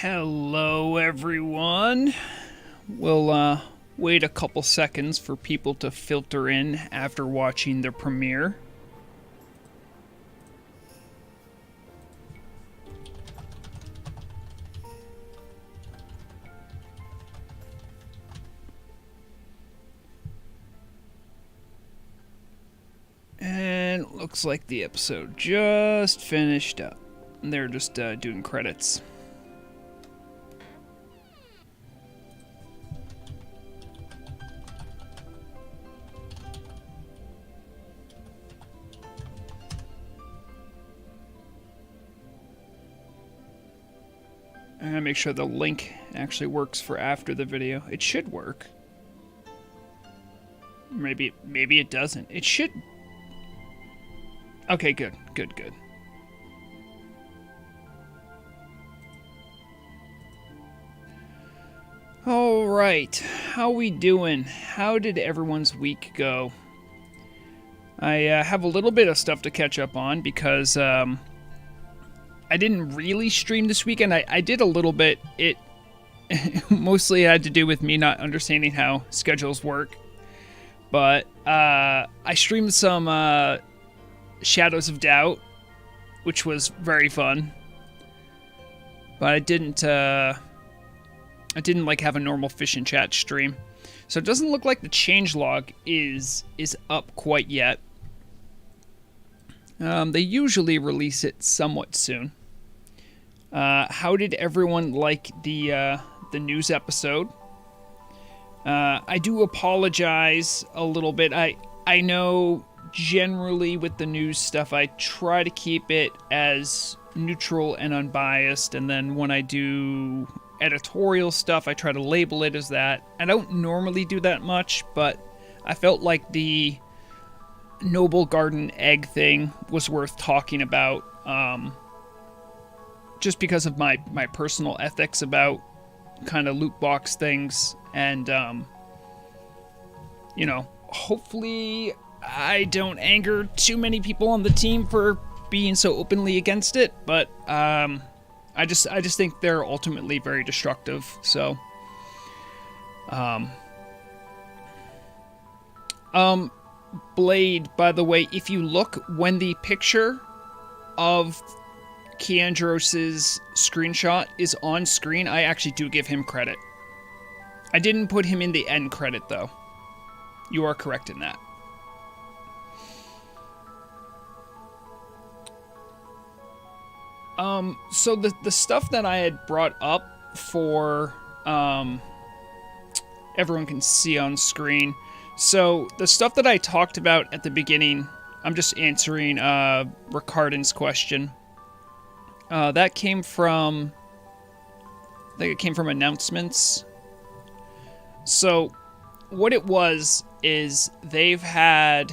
Hello, everyone. We'll wait a couple seconds for people to filter in after watching the premiere. And it looks like the episode just finished up. They're just doing credits. I'm gonna make sure the link actually works for after the video. It should work. Maybe it doesn't. It should. Okay, good. All right, how we doing? How did everyone's week go? I have a little bit of stuff to catch up on because I didn't really stream this weekend. I did a little bit. It mostly had to do with me not understanding how schedules work. But I streamed some Shadows of Doubt, which was very fun. But I didn't like have a normal Fish and Chat stream. So it doesn't look like the changelog is up quite yet. They usually release it somewhat soon. How did everyone like the news episode? I do apologize a little bit. I know generally with the news stuff, I try to keep it as neutral and unbiased, and then when I do editorial stuff, I try to label it as that. I don't normally do that much, but I felt like the Noble Garden egg thing was worth talking about, just because of my personal ethics about kind of loot box things, and hopefully I don't anger too many people on the team for being so openly against it, but I just think they're ultimately very destructive. So Blade, by the way, if you look when the picture of Keandros's screenshot is on screen, I actually do give him credit. I didn't put him in the end credit, though. You are correct in that. So the stuff that I had brought up for, everyone can see on screen. So the stuff that I talked about at the beginning, I'm just answering, Ricardan's question. That came from, I think it came from announcements. So what it was is they've had,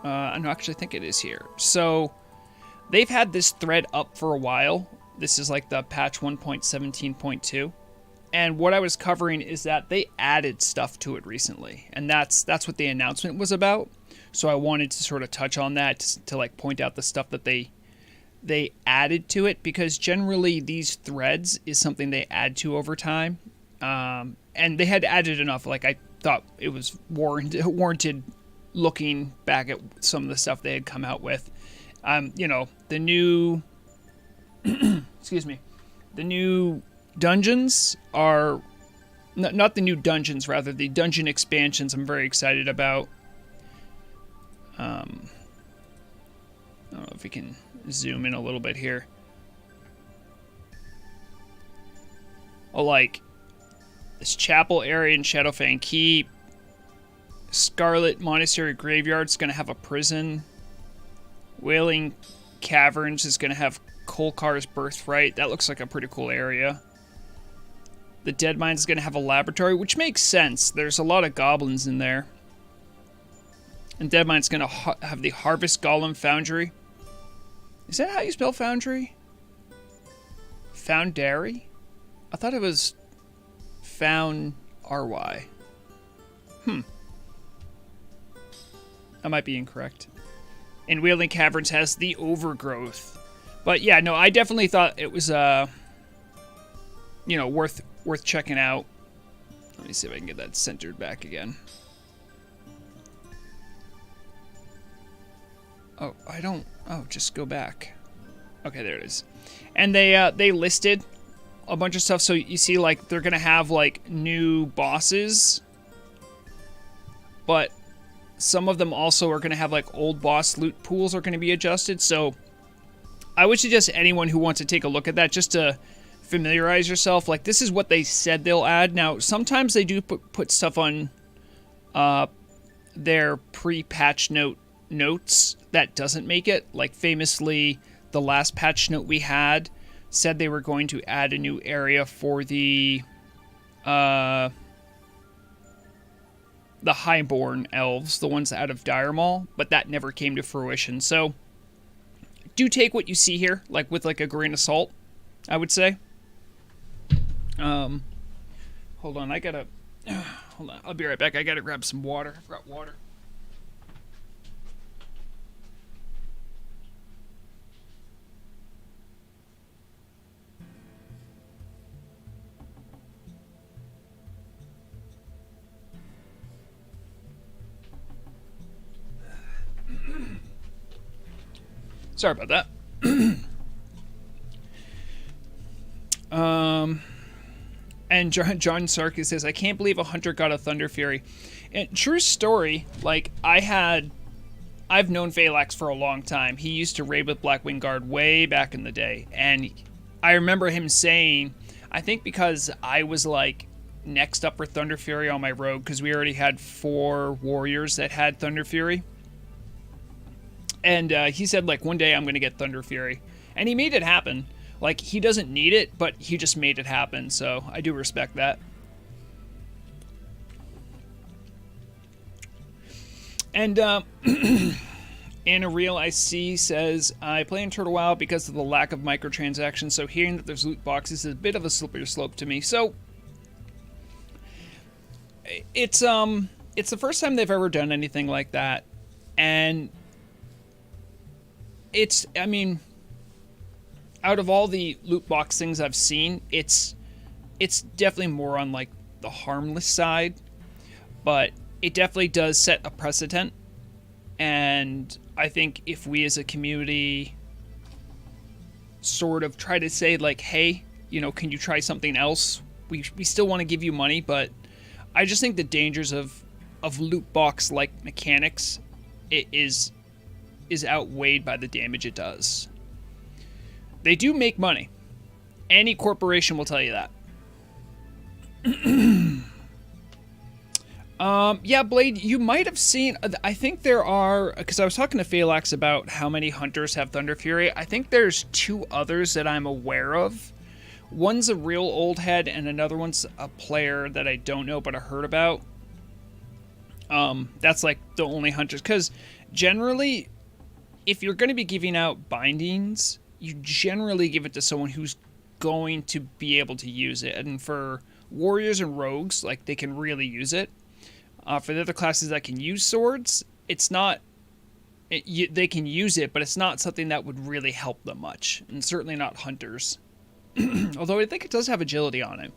no, actually I think it is here. So they've had this thread up for a while. This is like the patch 1.17.2. And what I was covering is that they added stuff to it recently. And that's what the announcement was about. So I wanted to sort of touch on that to like point out the stuff that they added to it, because generally these threads is something they add to over time. And they had added enough. Like I thought it was warranted looking back at some of the stuff they had come out with. The new, excuse me, the new dungeons are, not the new dungeons, rather the dungeon expansions I'm very excited about. I don't know if we can zoom in a little bit here. Oh, like this chapel area in Shadowfang Keep. Scarlet Monastery Graveyard's going to have a prison. Wailing Caverns is going to have Kolkar's Birthright. That looks like a pretty cool area. The Dead Mines is going to have a laboratory, which makes sense. There's a lot of goblins in there. And Dead Mines is going to have the Harvest Golem Foundry. Is that how you spell foundry? Foundary? I thought it was Found RY. I might be incorrect. And Wailing Caverns has the Overgrowth. But yeah, no, I definitely thought it was you know, worth checking out. Let me see if I can get that centered back again. Oh, I don't. Oh, just go back. Okay, there it is. And they listed a bunch of stuff. So you see, like, they're gonna have like new bosses, but some of them also are gonna have like old boss loot pools are gonna be adjusted. So I would suggest anyone who wants to take a look at that just to familiarize yourself. Like, this is what they said they'll add. Now, sometimes they do put stuff on their pre-patch notes that doesn't make it. Like, famously, the last patch note we had said they were going to add a new area for the Highborn elves, the ones out of Dire Maul, but that never came to fruition. So do take what you see here, like, with like a grain of salt, I would say. Hold on, hold on, I'll be right back. I gotta grab some water. I've got water. Sorry about that. And John Sarkis says, I can't believe a hunter got a Thunder Fury. And true story, like, I've known Phalanx for a long time. He used to raid with Blackwing Guard way back in the day. And I remember him saying, I think because I was, like, next up for Thunder Fury on my rogue, because we already had 4 warriors that had Thunder Fury. And he said, like, one day I'm going to get Thunder Fury. And he made it happen. Like, he doesn't need it, but he just made it happen. So I do respect that. And Anna Real I see says, I play in Turtle WoW because of the lack of microtransactions. So hearing that there's loot boxes is a bit of a slippery slope to me. So it's the first time they've ever done anything like that. And I mean, out of all the loot box things I've seen, it's definitely more on, like, the harmless side, but it definitely does set a precedent. And I think if we as a community sort of try to say, like, hey, you know, can you try something else? We still want to give you money, but I just think the dangers of loot box like mechanics is outweighed by the damage it does. They do make money. Any corporation will tell you that. Yeah, Blade, you might have seen, I think there are, because I was talking to Phalanx about how many hunters have Thunder Fury. I think there's 2 others that I'm aware of. One's a real old head, and another one's a player that I don't know, but I heard about. That's like the only hunters, because generally, if you're going to be giving out bindings, you generally give it to someone who's going to be able to use it. And for warriors and rogues, like, they can really use it. For the other classes that can use swords, it's not... they can use it, but it's not something that would really help them much. And certainly not hunters. Although I think it does have agility on it.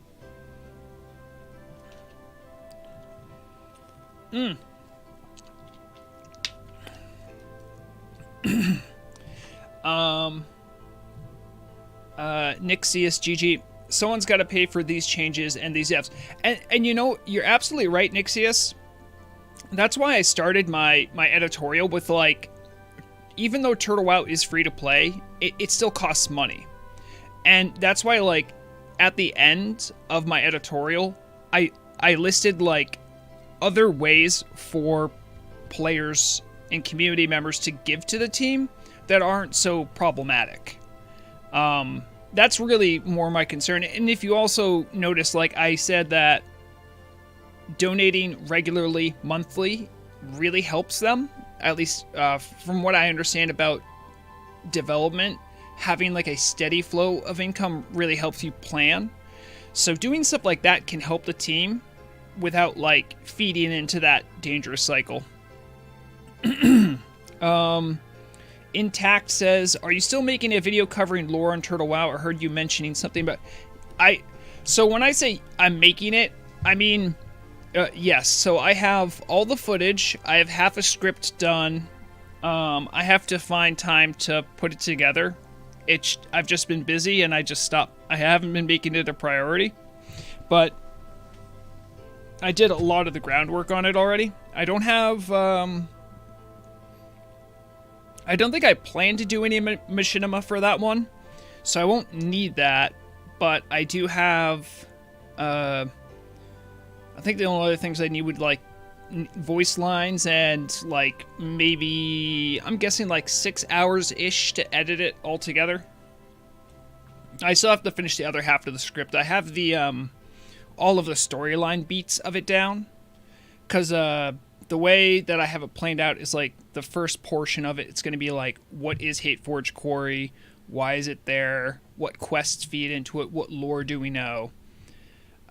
Nixius GG, someone's got to pay for these changes and these Fs. And you know, you're absolutely right, Nixius. That's why I started my editorial with, like, even though Turtle WoW is free to play, it still costs money. And that's why, like, at the end of my editorial, I listed, like, other ways for players and community members to give to the team that aren't so problematic. That's really more my concern. And if you also notice, like, I said that donating regularly, monthly, really helps them. At least from what I understand about development, having, like, a steady flow of income really helps you plan. So doing stuff like that can help the team without, like, feeding into that dangerous cycle. Intact says, are you still making a video covering lore on Turtle WoW? I heard you mentioning something about... So when I say I'm making it, I mean, yes. So I have all the footage. I have half a script done. I have to find time to put it together. I've just been busy and I just stopped. I haven't been making it a priority, but I did a lot of the groundwork on it already. I don't have, I don't think I plan to do any machinima for that one, so I won't need that, but I do have, I think the only other things I need would, like, voice lines and, like, maybe, I'm guessing, like, 6 hours-ish to edit it all together. I still have to finish the other half of the script. I have the, all of the storyline beats of it down, because, the way that I have it planned out is, like, the first portion of it, it's going to be, like, what is Hateforge Quarry? Why is it there? What quests feed into it? What lore do we know?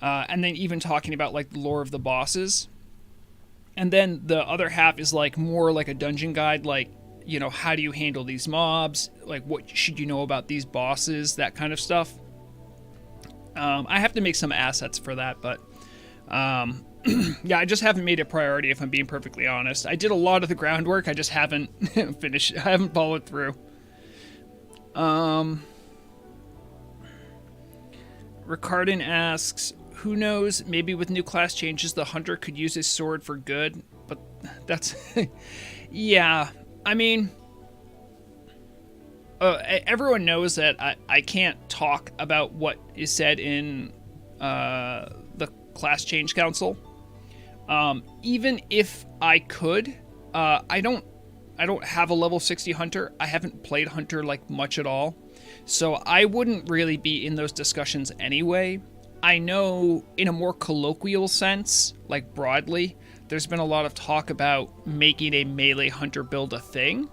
And then even talking about, like, the lore of the bosses. And then the other half is, like, more like a dungeon guide, like, you know, how do you handle these mobs? Like, what should you know about these bosses? That kind of stuff. I have to make some assets for that, but... yeah, I just haven't made it a priority, if I'm being perfectly honest. I did a lot of the groundwork, I just haven't finished, I haven't followed through. Ricardin asks, who knows, maybe with new class changes, the hunter could use his sword for good, but that's... yeah, I mean... everyone knows that I can't talk about what is said in the class change council. Even if I could, I don't have a level 60 hunter. I haven't played hunter like much at all, so I wouldn't really be in those discussions anyway. I know in a more colloquial sense, like broadly, there's been a lot of talk about making a melee hunter build a thing.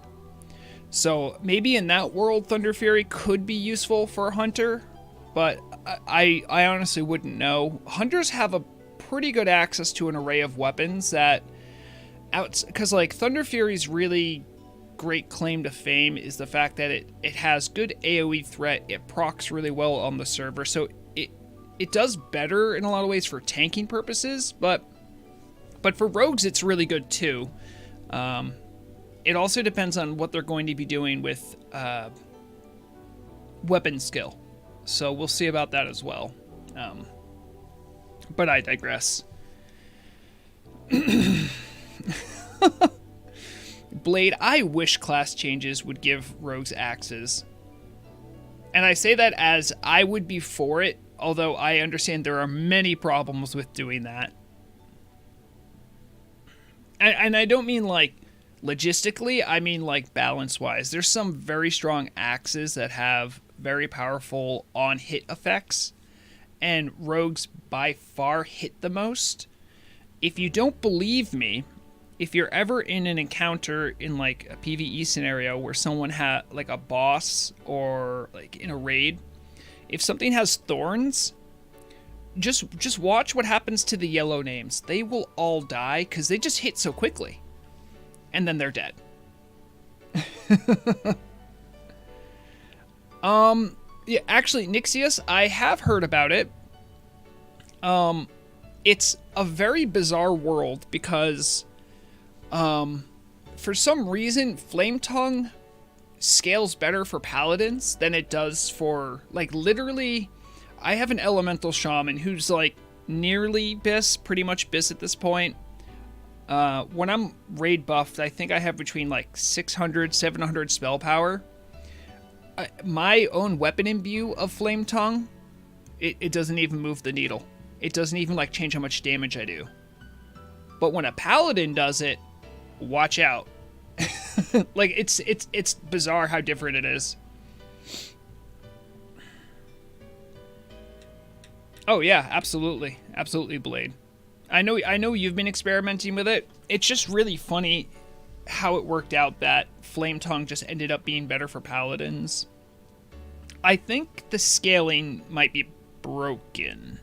So maybe in that world, Thunder Fury could be useful for a hunter, but I honestly wouldn't know. Hunters have a pretty good access to an array of weapons that, because like Thunder Fury's really great claim to fame is the fact that it has good AoE threat, it procs really well on the server, so it does better in a lot of ways for tanking purposes, but for rogues it's really good too. It also depends on what they're going to be doing with weapon skill. So we'll see about that as well. But I digress. Blade, I wish class changes would give rogues axes. And I say that as I would be for it, although I understand there are many problems with doing that. And I don't mean like logistically, I mean like balance-wise. There's some very strong axes that have very powerful on-hit effects, and rogues by far hit the most. If you don't believe me, if you're ever in an encounter in like a PvE scenario where someone had like a boss or like in a raid, if something has thorns, just watch what happens to the yellow names. They will all die because they just hit so quickly. And then they're dead. Yeah, actually, Nixius, I have heard about it. It's a very bizarre world because, for some reason, Flame Tongue scales better for paladins than it does for, like, literally, I have an elemental shaman who's, like, nearly Bis, pretty much Bis at this point. When I'm raid buffed, I think I have between like 600, 700 spell power. My own weapon imbue of Flame Tongue, it doesn't even move the needle. It doesn't even like change how much damage I do. But when a paladin does it, watch out. Like it's bizarre how different it is. Oh yeah, absolutely. Absolutely, Blade. I know you've been experimenting with it. It's just really funny how it worked out that Flame Tongue just ended up being better for paladins. I think the scaling might be broken.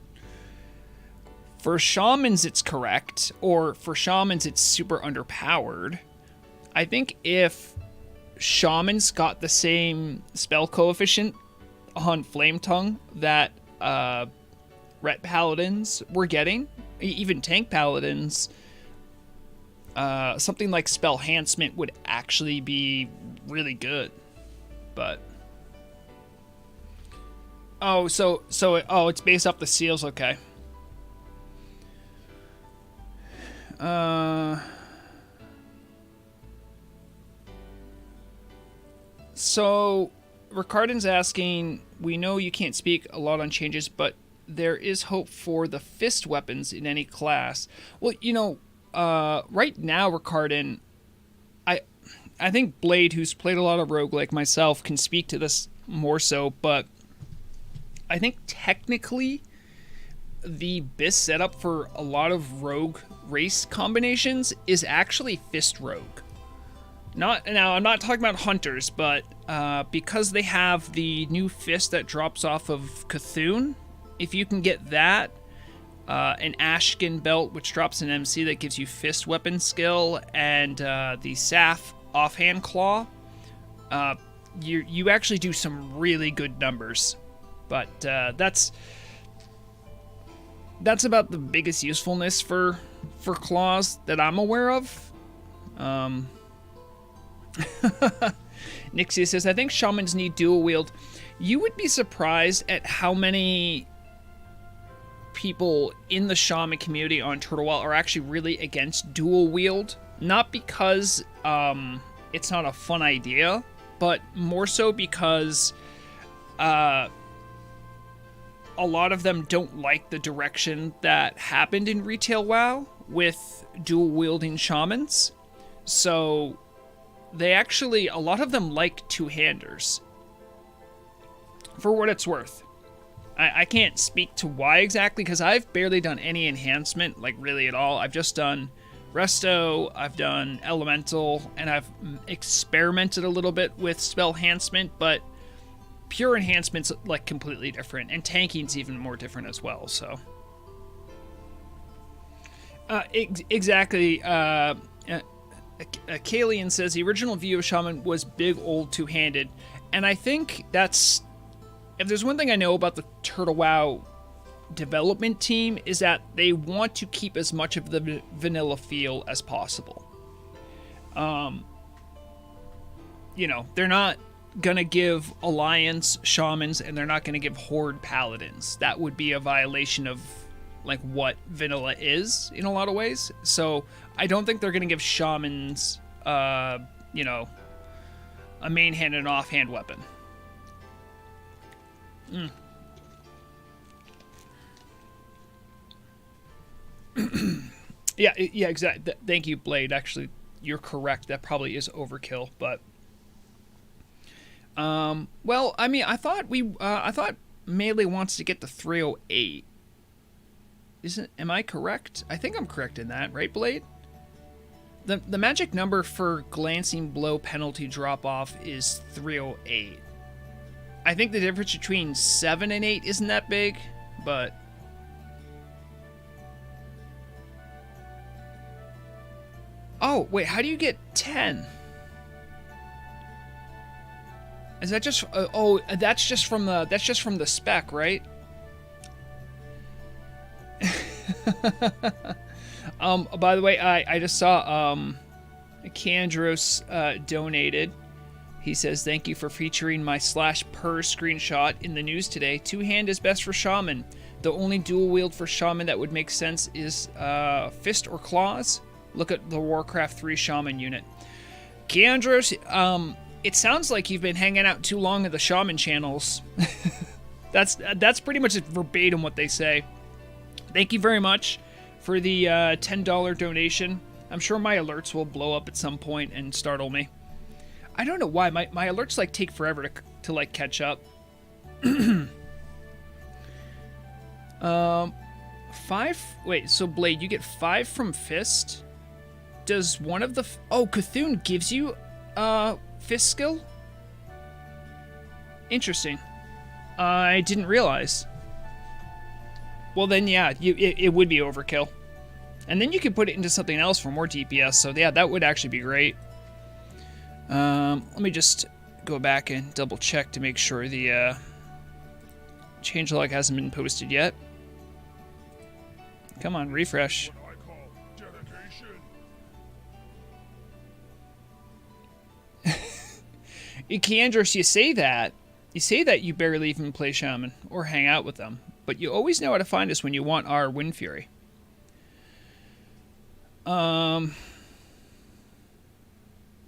For shamans, it's correct, or for shamans, it's super underpowered. I think if shamans got the same spell coefficient on Flame Tongue that ret paladins were getting, even tank paladins, something like spell enhancement would actually be really good. But it's based off the seals. Okay. So Ricardin's asking, we know you can't speak a lot on changes, but there is hope for the fist weapons in any class. Well, right now, Ricardin, I think Blade, who's played a lot of rogue like myself, can speak to this more so, but I think technically the best setup for a lot of rogue race combinations is actually fist rogue. I'm not talking about hunters, but because they have the new fist that drops off of Cthulhu, if you can get that, an Ashkin belt, which drops an MC that gives you fist weapon skill, and the Saf offhand claw, you actually do some really good numbers. But that's about the biggest usefulness for claws that I'm aware of. Nixia says, I think shamans need dual wield. You would be surprised at how many people in the shaman community on Turtlewell are actually really against dual wield. Not because it's not a fun idea, but more so because a lot of them don't like the direction that happened in Retail WoW with dual wielding shamans. So they actually, a lot of them like two-handers. For what it's worth. I can't speak to why exactly, because I've barely done any enhancement, like really at all. I've just done Resto, I've done Elemental, and I've experimented a little bit with spell enhancement, but pure enhancement's like completely different, and tanking's even more different as well, so. Exactly. Kalian says the original view of Shaman was big, old, two-handed, and I think that's, if there's one thing I know about the Turtle WoW development team, is that they want to keep as much of the vanilla feel as possible. They're not gonna give Alliance Shamans, and they're not gonna give Horde Paladins. That would be a violation of like what vanilla is in a lot of ways. So I don't think they're gonna give Shamans, a main hand and offhand weapon. Yeah, exactly. Thank you, Blade. Actually, you're correct. That probably is overkill, but well, I mean, I thought Melee wants to get to 308. Am I correct? I think I'm correct in that, right, Blade? The magic number for glancing blow penalty drop off is 308. I think the difference between 7 and 8 isn't that big, but oh, wait, how do you get 10? Is that just that's just from the spec, right? By the way, I just saw Kandros donated. He says, thank you for featuring my /per screenshot in the news today. Two-hand is best for Shaman. The only dual wield for Shaman that would make sense is fist or claws. Look at the Warcraft 3 Shaman unit. Kandros, it sounds like you've been hanging out too long at the Shaman channels. That's pretty much verbatim what they say. Thank you very much for the $10 donation. I'm sure my alerts will blow up at some point and startle me. I don't know why. My alerts like take forever to like catch up. 5? Wait, so Blade, you get 5 from Fist? Does one of the... Cthulhu gives you Fist skill? Interesting. I didn't realize. Well then, yeah, it would be overkill. And then you could put it into something else for more DPS, so yeah, that would actually be great. Let me just go back and double check to make sure the changelog hasn't been posted yet. Come on, refresh. What I call dedication. Keandros, you say that. You say that you barely even play Shaman or hang out with them, but you always know how to find us when you want our Wind Fury. My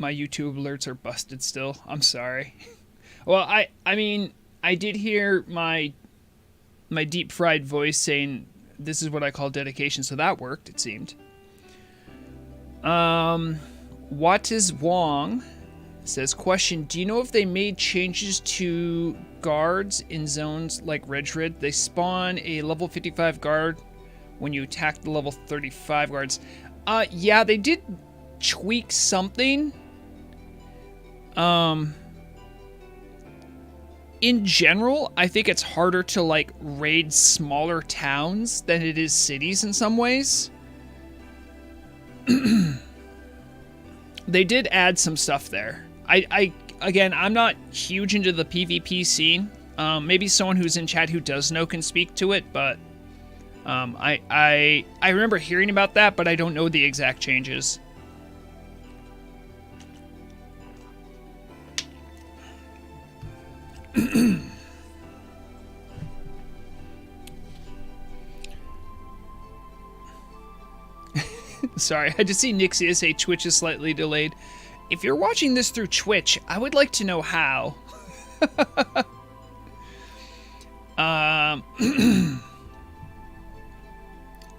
YouTube alerts are busted still. I'm sorry. Well, I mean, I did hear my deep fried voice saying this is what I call dedication, so that worked, it seemed. What is Wong says, question, do you know if they made changes to guards in zones like Redrid? They spawn a level 55 guard when you attack the level 35 guards. Yeah, they did tweak something. In general, I think it's harder to, like, raid smaller towns than it is cities in some ways. They did add some stuff there. Again, I'm not huge into the PvP scene. Maybe someone who's in chat who does know can speak to it, but I remember hearing about that, but I don't know the exact changes. Sorry, I just see Nixia say Twitch is slightly delayed. If you're watching this through Twitch, I would like to know how.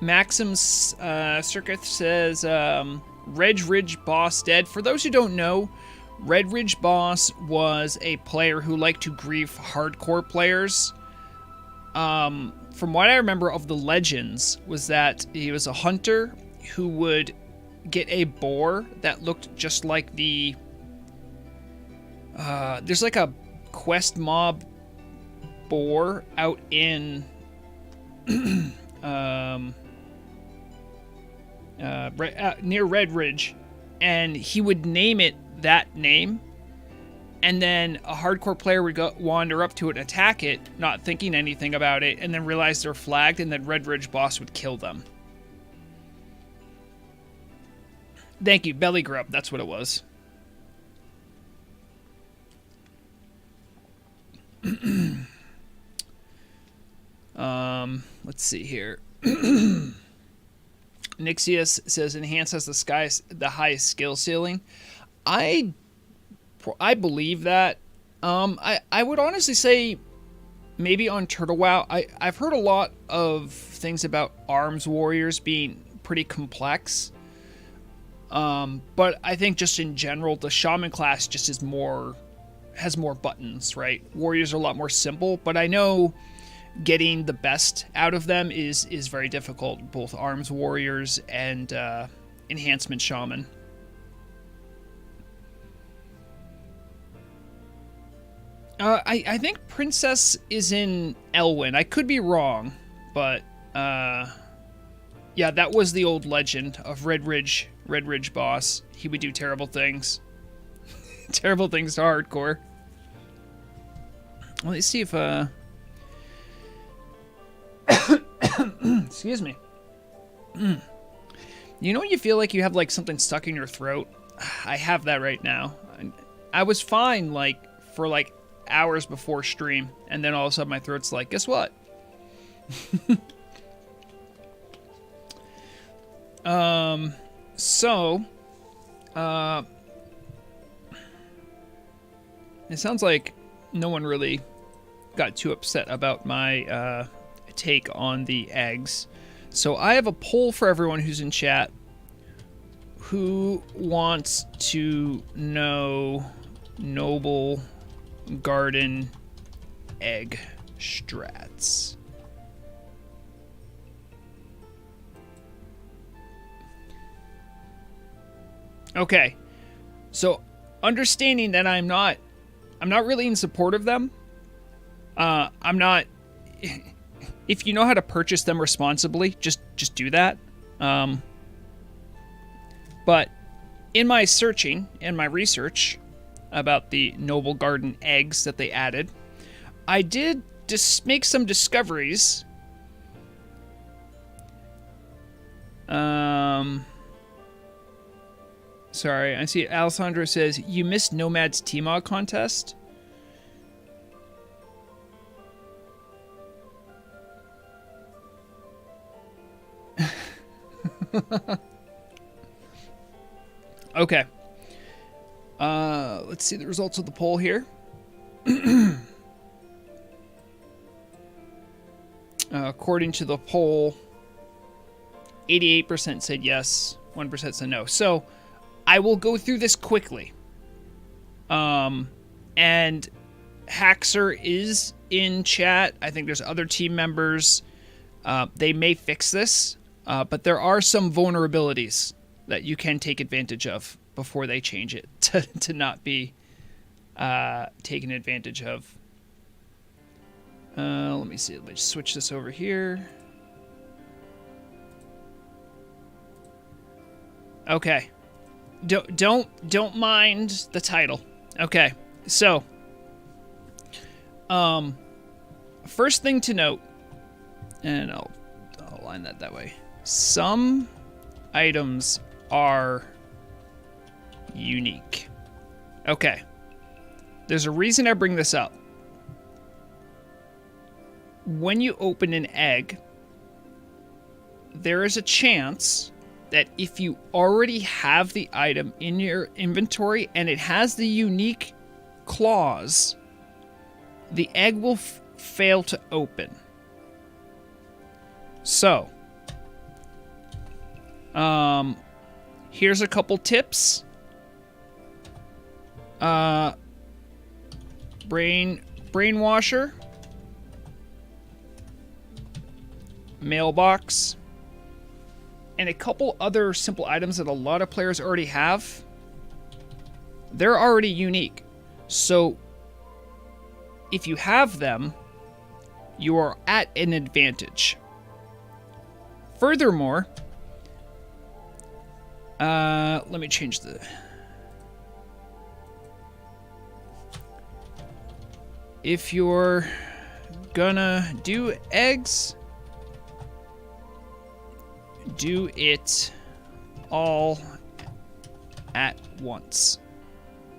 Maxim Circuit says, Red Ridge Boss dead. For those who don't know, Red Ridge Boss was a player who liked to grief hardcore players. From what I remember of the legends, was that he was a hunter who would get a boar that looked just like the... there's like a quest mob boar out in... near Red Ridge, and he would name it that name, and then a hardcore player would go wander up to it and attack it, not thinking anything about it, and then realize they're flagged, and then Red Ridge Boss would kill them. Thank you, Belly Grub, that's what it was. Let's see here. Nixius says enhance has the highest skill ceiling. I believe that. I would honestly say maybe on Turtle WoW. I've heard a lot of things about arms warriors being pretty complex. But I think just in general, the Shaman class just has more buttons, right? Warriors are a lot more simple, but I know getting the best out of them is very difficult, both arms warriors and enhancement shaman. I think Princess is in Elwyn. I could be wrong, but yeah, that was the old legend of Red Ridge Boss. He would do terrible things. Terrible things to hardcore. Well, let's see if excuse me. You know when you feel like you have like something stuck in your throat? I have that right now. I was fine like for like hours before stream, and then all of a sudden my throat's like, guess what? So it sounds like no one really got too upset about my take on the eggs. So I have a poll for everyone who's in chat. Who wants to know Noble Garden egg strats? Okay. So understanding that I'm not really in support of them. I'm not. If you know how to purchase them responsibly, just do that. But in my searching and my research about the Noble Garden eggs that they added, I did just make some discoveries Sorry, I see Alessandro says, you missed Nomad's T-Mod contest? Okay. Let's see the results of the poll here. According to the poll, 88% said yes, 1% said no. So I will go through this quickly. And Haxer is in chat. I think there's other team members. They may fix this, but there are some vulnerabilities that you can take advantage of before they change it to not be taken advantage of. Let me see. Let me just switch this over here. Okay. Don't mind the title. Okay. So, first thing to note, and I'll line that way. Some items are unique. Okay. There's a reason I bring this up. When you open an egg, there is a chance that if you already have the item in your inventory and it has the unique clause, the egg will fail to open. So, here's a couple tips. Brainwasher, mailbox, and a couple other simple items that a lot of players already have. They're already unique. So if you have them, you are at an advantage. Furthermore, let me change the... If you're gonna do eggs, do it all at once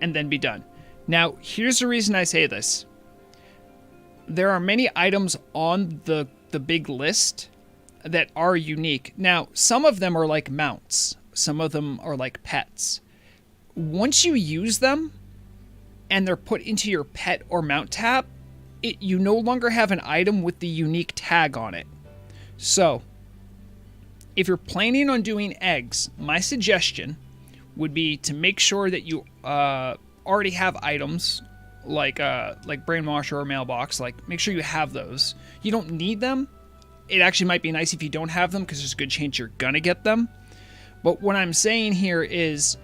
and then be done. Now, here's the reason I say this. There are many items on the big list that are unique. Now, some of them are like mounts. Some of them are like pets. Once you use them and they're put into your pet or mount tab, you no longer have an item with the unique tag on it. So, if you're planning on doing eggs, my suggestion would be to make sure that you already have items like Brainwasher or Mailbox. Like, make sure you have those. You don't need them. It actually might be nice if you don't have them because there's a good chance you're gonna get them. But what I'm saying here is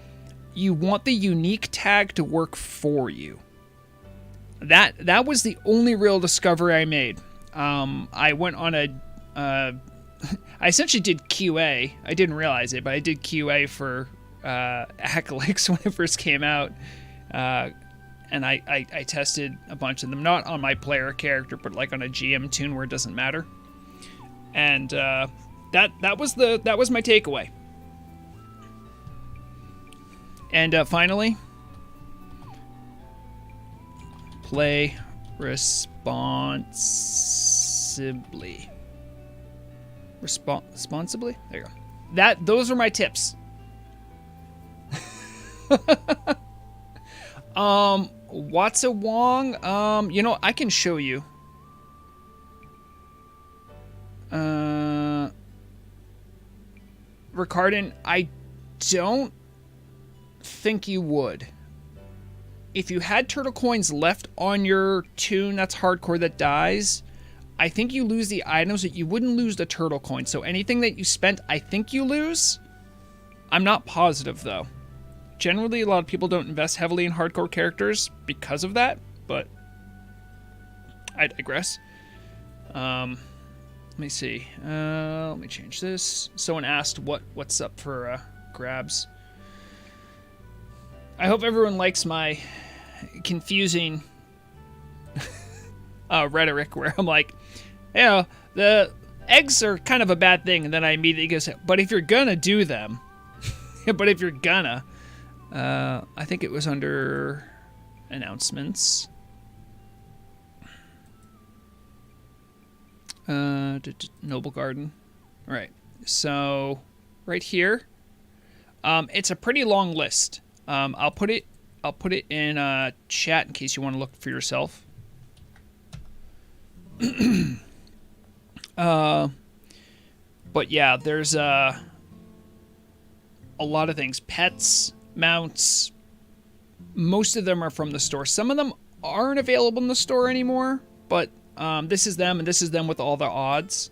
you want the unique tag to work for you. That was the only real discovery I made. I went on I essentially did QA. I didn't realize it, but I did QA for Acolyx when it first came out. And I tested a bunch of them, not on my player character, but like on a GM tune where it doesn't matter. And that was my takeaway. And finally, play responsibly. Responsibly? There you go. Those are my tips. What's a Wong? I can show you. Ricardan, I don't think you would. If you had turtle coins left on your tune that's hardcore that dies, I think you lose the items, but you wouldn't lose the turtle coin. So anything that you spent, I think you lose. I'm not positive, though. Generally, a lot of people don't invest heavily in hardcore characters because of that, but I digress. Let me see. Let me change this. Someone asked what's up for grabs. I hope everyone likes my confusing rhetoric where I'm like, the eggs are kind of a bad thing. And then I immediately go, but if you're gonna do them, but if you're gonna, I think it was under announcements. Noble Garden. All right. So right here, it's a pretty long list. I'll put it in chat in case you want to look for yourself. But yeah, there's a lot of things. Pets, mounts. Most of them are from the store. Some of them aren't available in the store anymore, but this is them, and this is them with all the odds.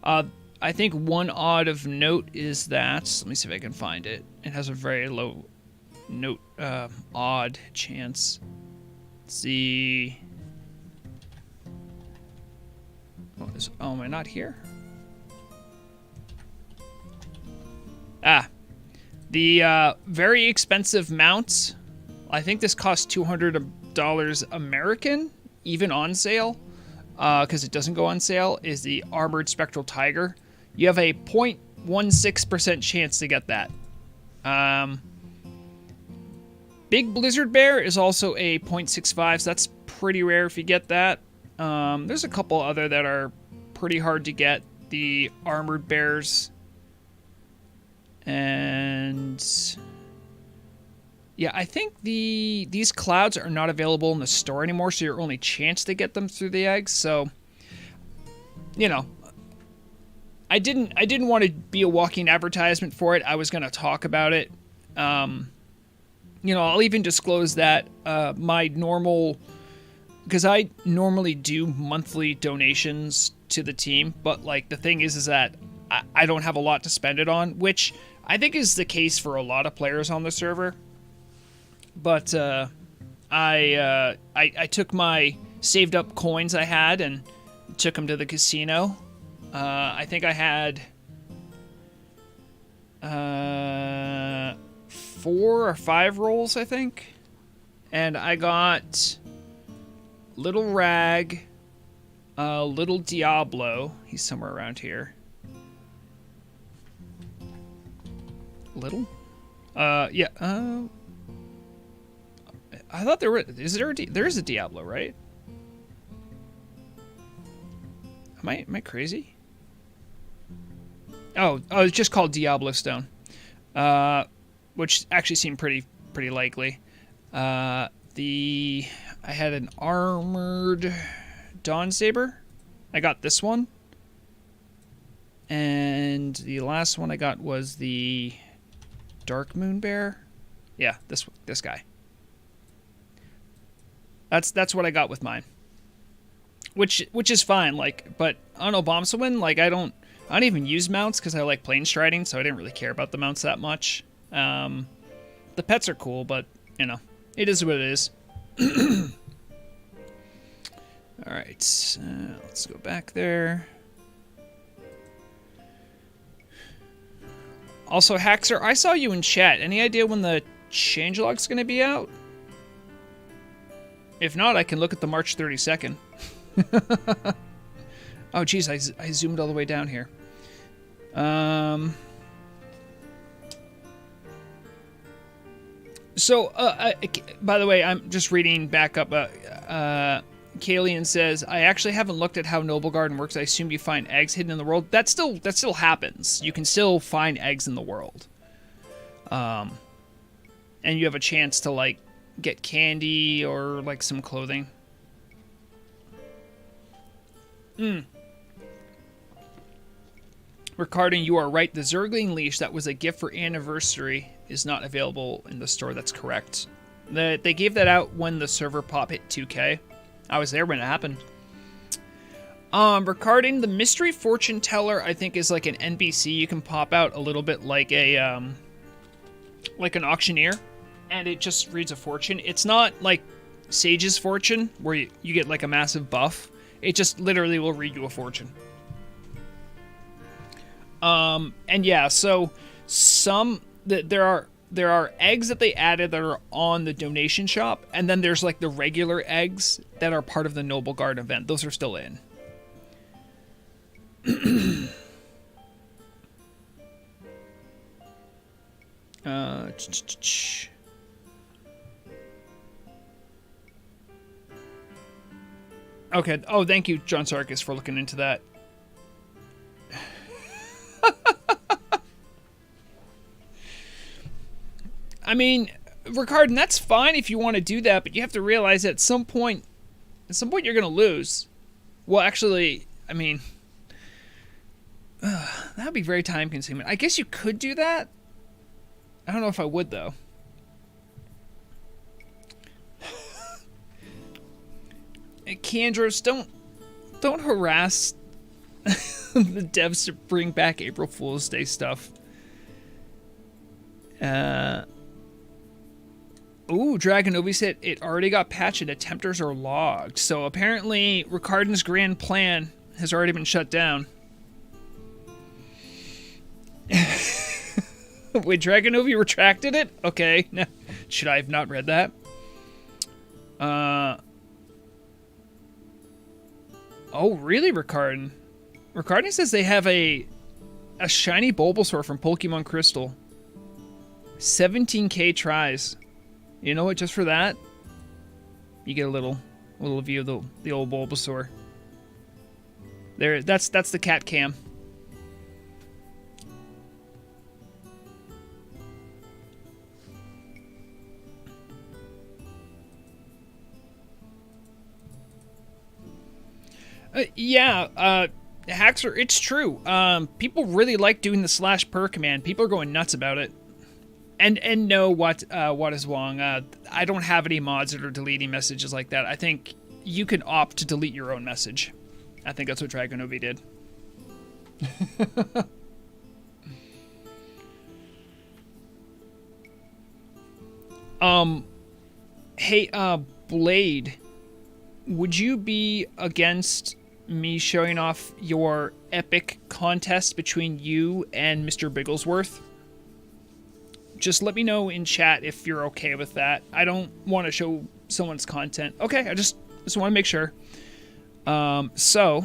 I think one odd of note is that, let me see if I can find it. It has a very low note, odd chance. Let's see. Oh, am I not here? The very expensive mounts. I think this costs $200 American, even on sale, because it doesn't go on sale, is the Armored Spectral Tiger. You have a 0.16% chance to get that. Big Blizzard Bear is also a 0.65, so that's pretty rare if you get that. There's a couple other that are pretty hard to get. The Armored Bears. And yeah, I think these clouds are not available in the store anymore, so your only chance to get them through the eggs. So, you know, I didn't want to be a walking advertisement for it. I was going to talk about it. You know, I'll even disclose that my normal, because I normally do monthly donations to the team, but like the thing is that I don't have a lot to spend it on, which I think is the case for a lot of players on the server. But I took my saved up coins I had and took them to the casino. I think I had 4 or 5 rolls, I think. And I got Little Rag, Little Diablo. He's somewhere around here. Little? Yeah. I thought there were. There is a Diablo, right? Am I crazy? Oh, it's just called Diablo Stone, which actually seemed pretty likely. I had an armored Dawn Saber. I got this one, and the last one I got was the Dark Moon Bear. Yeah, this guy. That's what I got with mine. Which is fine, like, but on Obamsawin, like I don't even use mounts because I like plane striding, so I didn't really care about the mounts that much. The pets are cool, but you know, it is what it is. All right, let's go back there. Also, Haxer, I saw you in chat. Any idea when the changelog's going to be out? If not, I can look at the March 32nd. Oh, geez, I zoomed all the way down here. So, by the way, I'm just reading back up. Kalian says, I actually haven't looked at how Noble Garden works. I assume you find eggs hidden in the world. That still happens. You can still find eggs in the world. And you have a chance to, like, get candy or, like, some clothing. Ricardo, you are right. The Zergling leash that was a gift for anniversary is not available in the store. That's correct. They gave that out when the server pop hit 2K. I was there when it happened. Regarding the mystery fortune teller, I think is like an NPC you can pop out a little bit like a like an auctioneer, and it just reads a fortune. It's not like Sage's fortune where you get like a massive buff. It just literally will read you a fortune. And yeah, so there are eggs that they added that are on the donation shop, and then there's like the regular eggs that are part of the Noble Garden event. Those are still in. uh, okay. Oh, thank you, John Sarkis, for looking into that. I mean, Ricardin, that's fine if you want to do that, but you have to realize that at some point you're going to lose. Well, actually, I mean, that would be very time consuming. I guess you could do that. I don't know if I would, though. Kandros, don't harass the devs to bring back April Fool's Day stuff. Ooh, Dragonovi said it already got patched and attempters are logged. So apparently Ricardin's grand plan has already been shut down. Wait, Dragonovi retracted it? Okay. Should I have not read that? Oh, really, Ricardin? Ricardin says they have a shiny Bulbasaur from Pokemon Crystal. 17k tries. You know what? Just for that, you get a little view of the old Bulbasaur. There, that's the cat cam. Yeah, Haxer, it's true. People really like doing the /per command. People are going nuts about it. And know what is wrong. I don't have any mods that are deleting messages like that. I think you can opt to delete your own message. I think that's what Dragonovi did. Hey, Blade, would you be against me showing off your epic contest between you and Mr. Bigglesworth? Just let me know in chat if you're okay with that. I don't want to show someone's content. Okay, I just want to make sure. So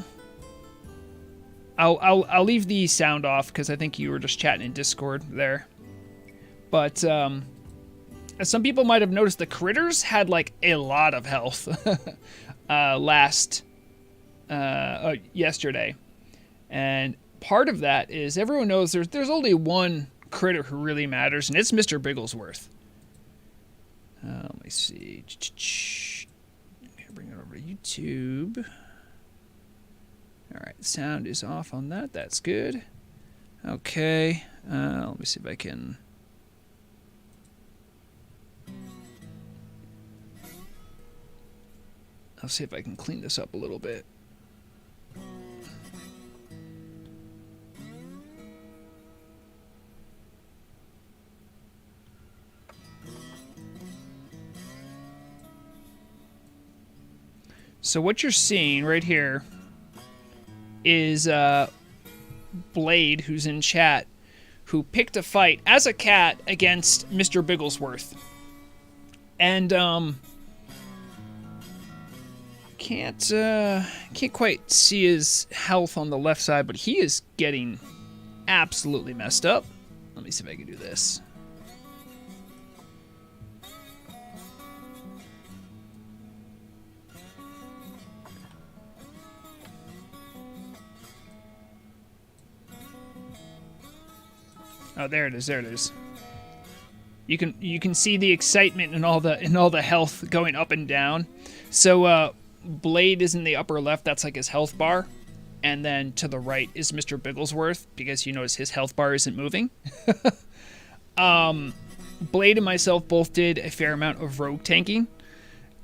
I'll leave the sound off because I think you were just chatting in Discord there. But as some people might have noticed, the critters had like a lot of health yesterday, and part of that is everyone knows there's only one critter who really matters, and it's Mr. Bigglesworth. Let me see. Bring it over to YouTube. All right, sound is off on that. That's good. Okay. Let me see if I can. I'll see if I can clean this up a little bit. So what you're seeing right here is Blade, who's in chat, who picked a fight as a cat against Mr. Bigglesworth. And can't quite see his health on the left side, but he is getting absolutely messed up. Let me see if I can do this. Oh, there it is. There it is. You can see the excitement and all the health going up and down. So Blade is in the upper left. That's like his health bar, and then to the right is Mr. Bigglesworth, because you notice his health bar isn't moving. Blade and myself both did a fair amount of rogue tanking,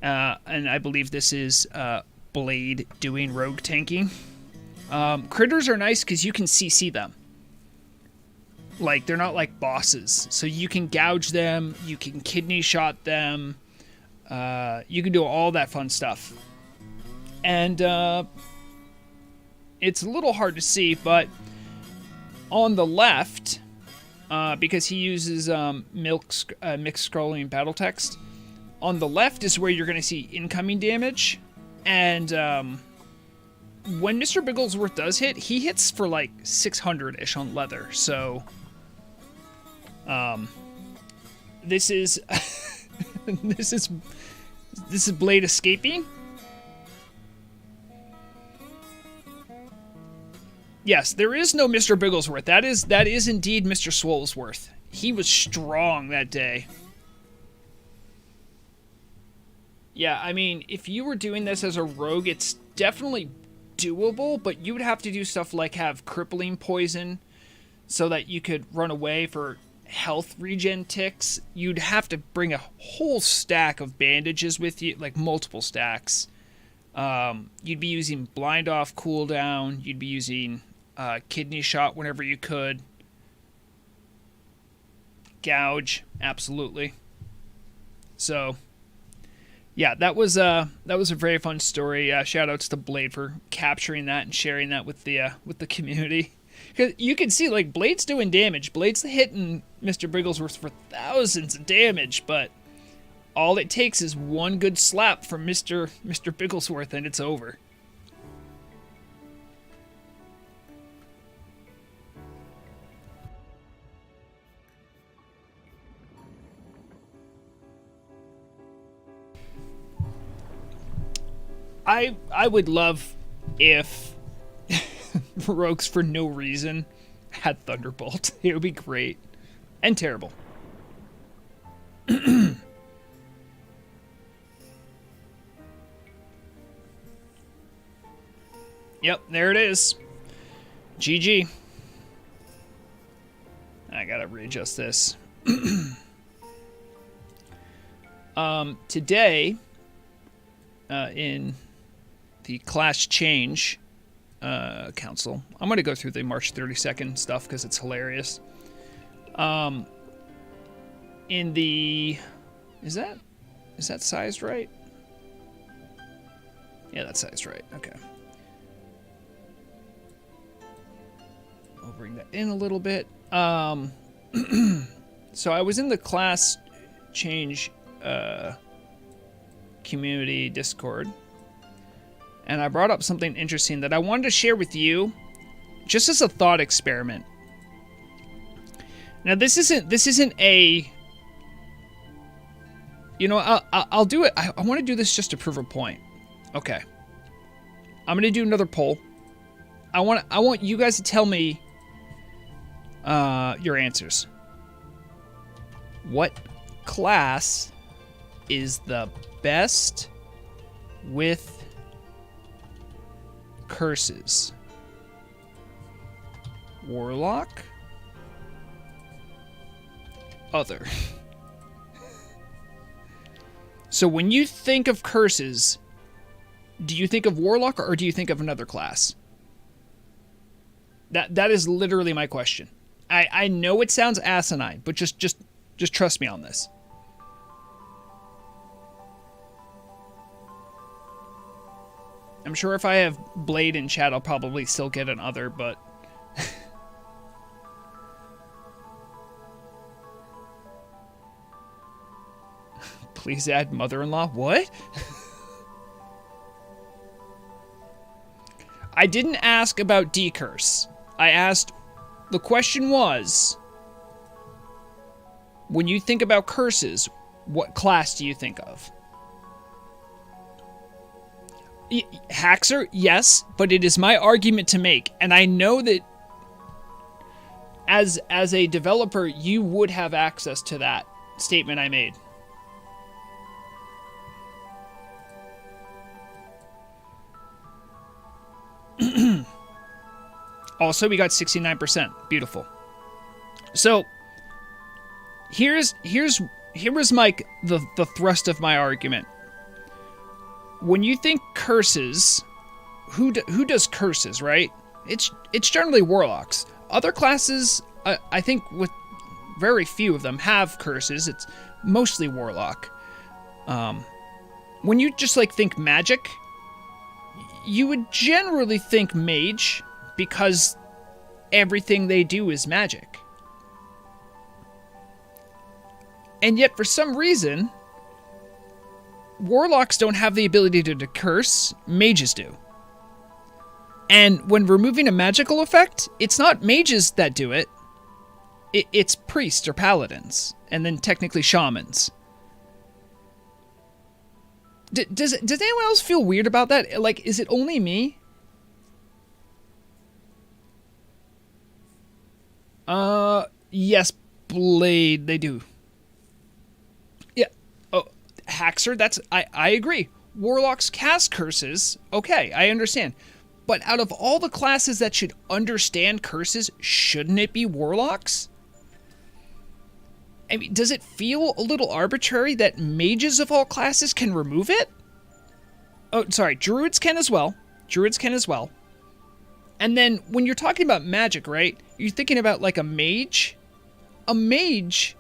and I believe this is Blade doing rogue tanking. Critters are nice because you can CC them. Like, they're not like bosses. So you can gouge them, you can kidney shot them, you can do all that fun stuff. And it's a little hard to see, but on the left, because he uses mixed scrolling battle text, on the left is where you're going to see incoming damage, and when Mr. Bigglesworth does hit, he hits for like 600-ish on leather. So, this is this is Blade escaping. Yes, there is no Mr. Bigglesworth. That is indeed Mr. Swolesworth. He was strong that day. Yeah, I mean, if you were doing this as a rogue, it's definitely doable, but you would have to do stuff like have crippling poison so that you could run away for health regen ticks. You'd have to bring a whole stack of bandages with you, like multiple stacks. You'd be using blind off cooldown. You'd be using kidney shot whenever you could. Gouge, absolutely. So, yeah, that was a very fun story. Shout outs to Blade for capturing that and sharing that with the community. Because you can see, like, Blade's doing damage. Blade's hitting Mr. Bigglesworth for thousands of damage, but all it takes is one good slap from Mr. Bigglesworth and it's over. I would love if rogues for no reason had Thunderbolt. It would be great. And terrible. Yep, there it is. GG. I gotta readjust this. Today, in the Class Change Council, I'm going to go through the March 32nd stuff because it's hilarious. In the... Is that sized right? Yeah, that's sized right. Okay. I'll bring that in a little bit. So I was in the Class Change community Discord, and I brought up something interesting that I wanted to share with you, just as a thought experiment. Now, this isn't a, you know, I'll do it. I want to do this just to prove a point. Okay, I'm gonna do another poll. I want you guys to tell me your answers. What class is the best with curses? Warlock? Other. So when you think of curses, do you think of Warlock or do you think of another class? That is literally my question. I know it sounds asinine, but just trust me on this. I'm sure if I have Blade in chat, I'll probably still get an other, but... Please add mother-in-law. What? I didn't ask about decurse. I asked... The question was... When you think about curses, what class do you think of? Haxer, yes, but it is my argument to make, and I know that as a developer, you would have access to that statement I made. Also, we got 69%. Beautiful. So, here was the thrust of my argument. When you think curses, who does curses, right? It's generally warlocks. Other classes, I think, with very few of them have curses. It's mostly warlock. When you just like think magic, you would generally think mage because everything they do is magic. And yet, for some reason, warlocks don't have the ability to curse. Mages do. And when removing a magical effect, it's not mages that do it. It's priests or paladins, and then technically shamans. Does anyone else feel weird about that? Like, is it only me? Yes, Blade, they do. Yeah. Oh, Haxer, I agree. Warlocks cast curses. Okay, I understand. But out of all the classes that should understand curses, shouldn't it be warlocks? I mean, does it feel a little arbitrary that mages of all classes can remove it? Oh, sorry, druids can as well. Druids can as well. And then when you're talking about magic, right? You're thinking about like a mage. A mage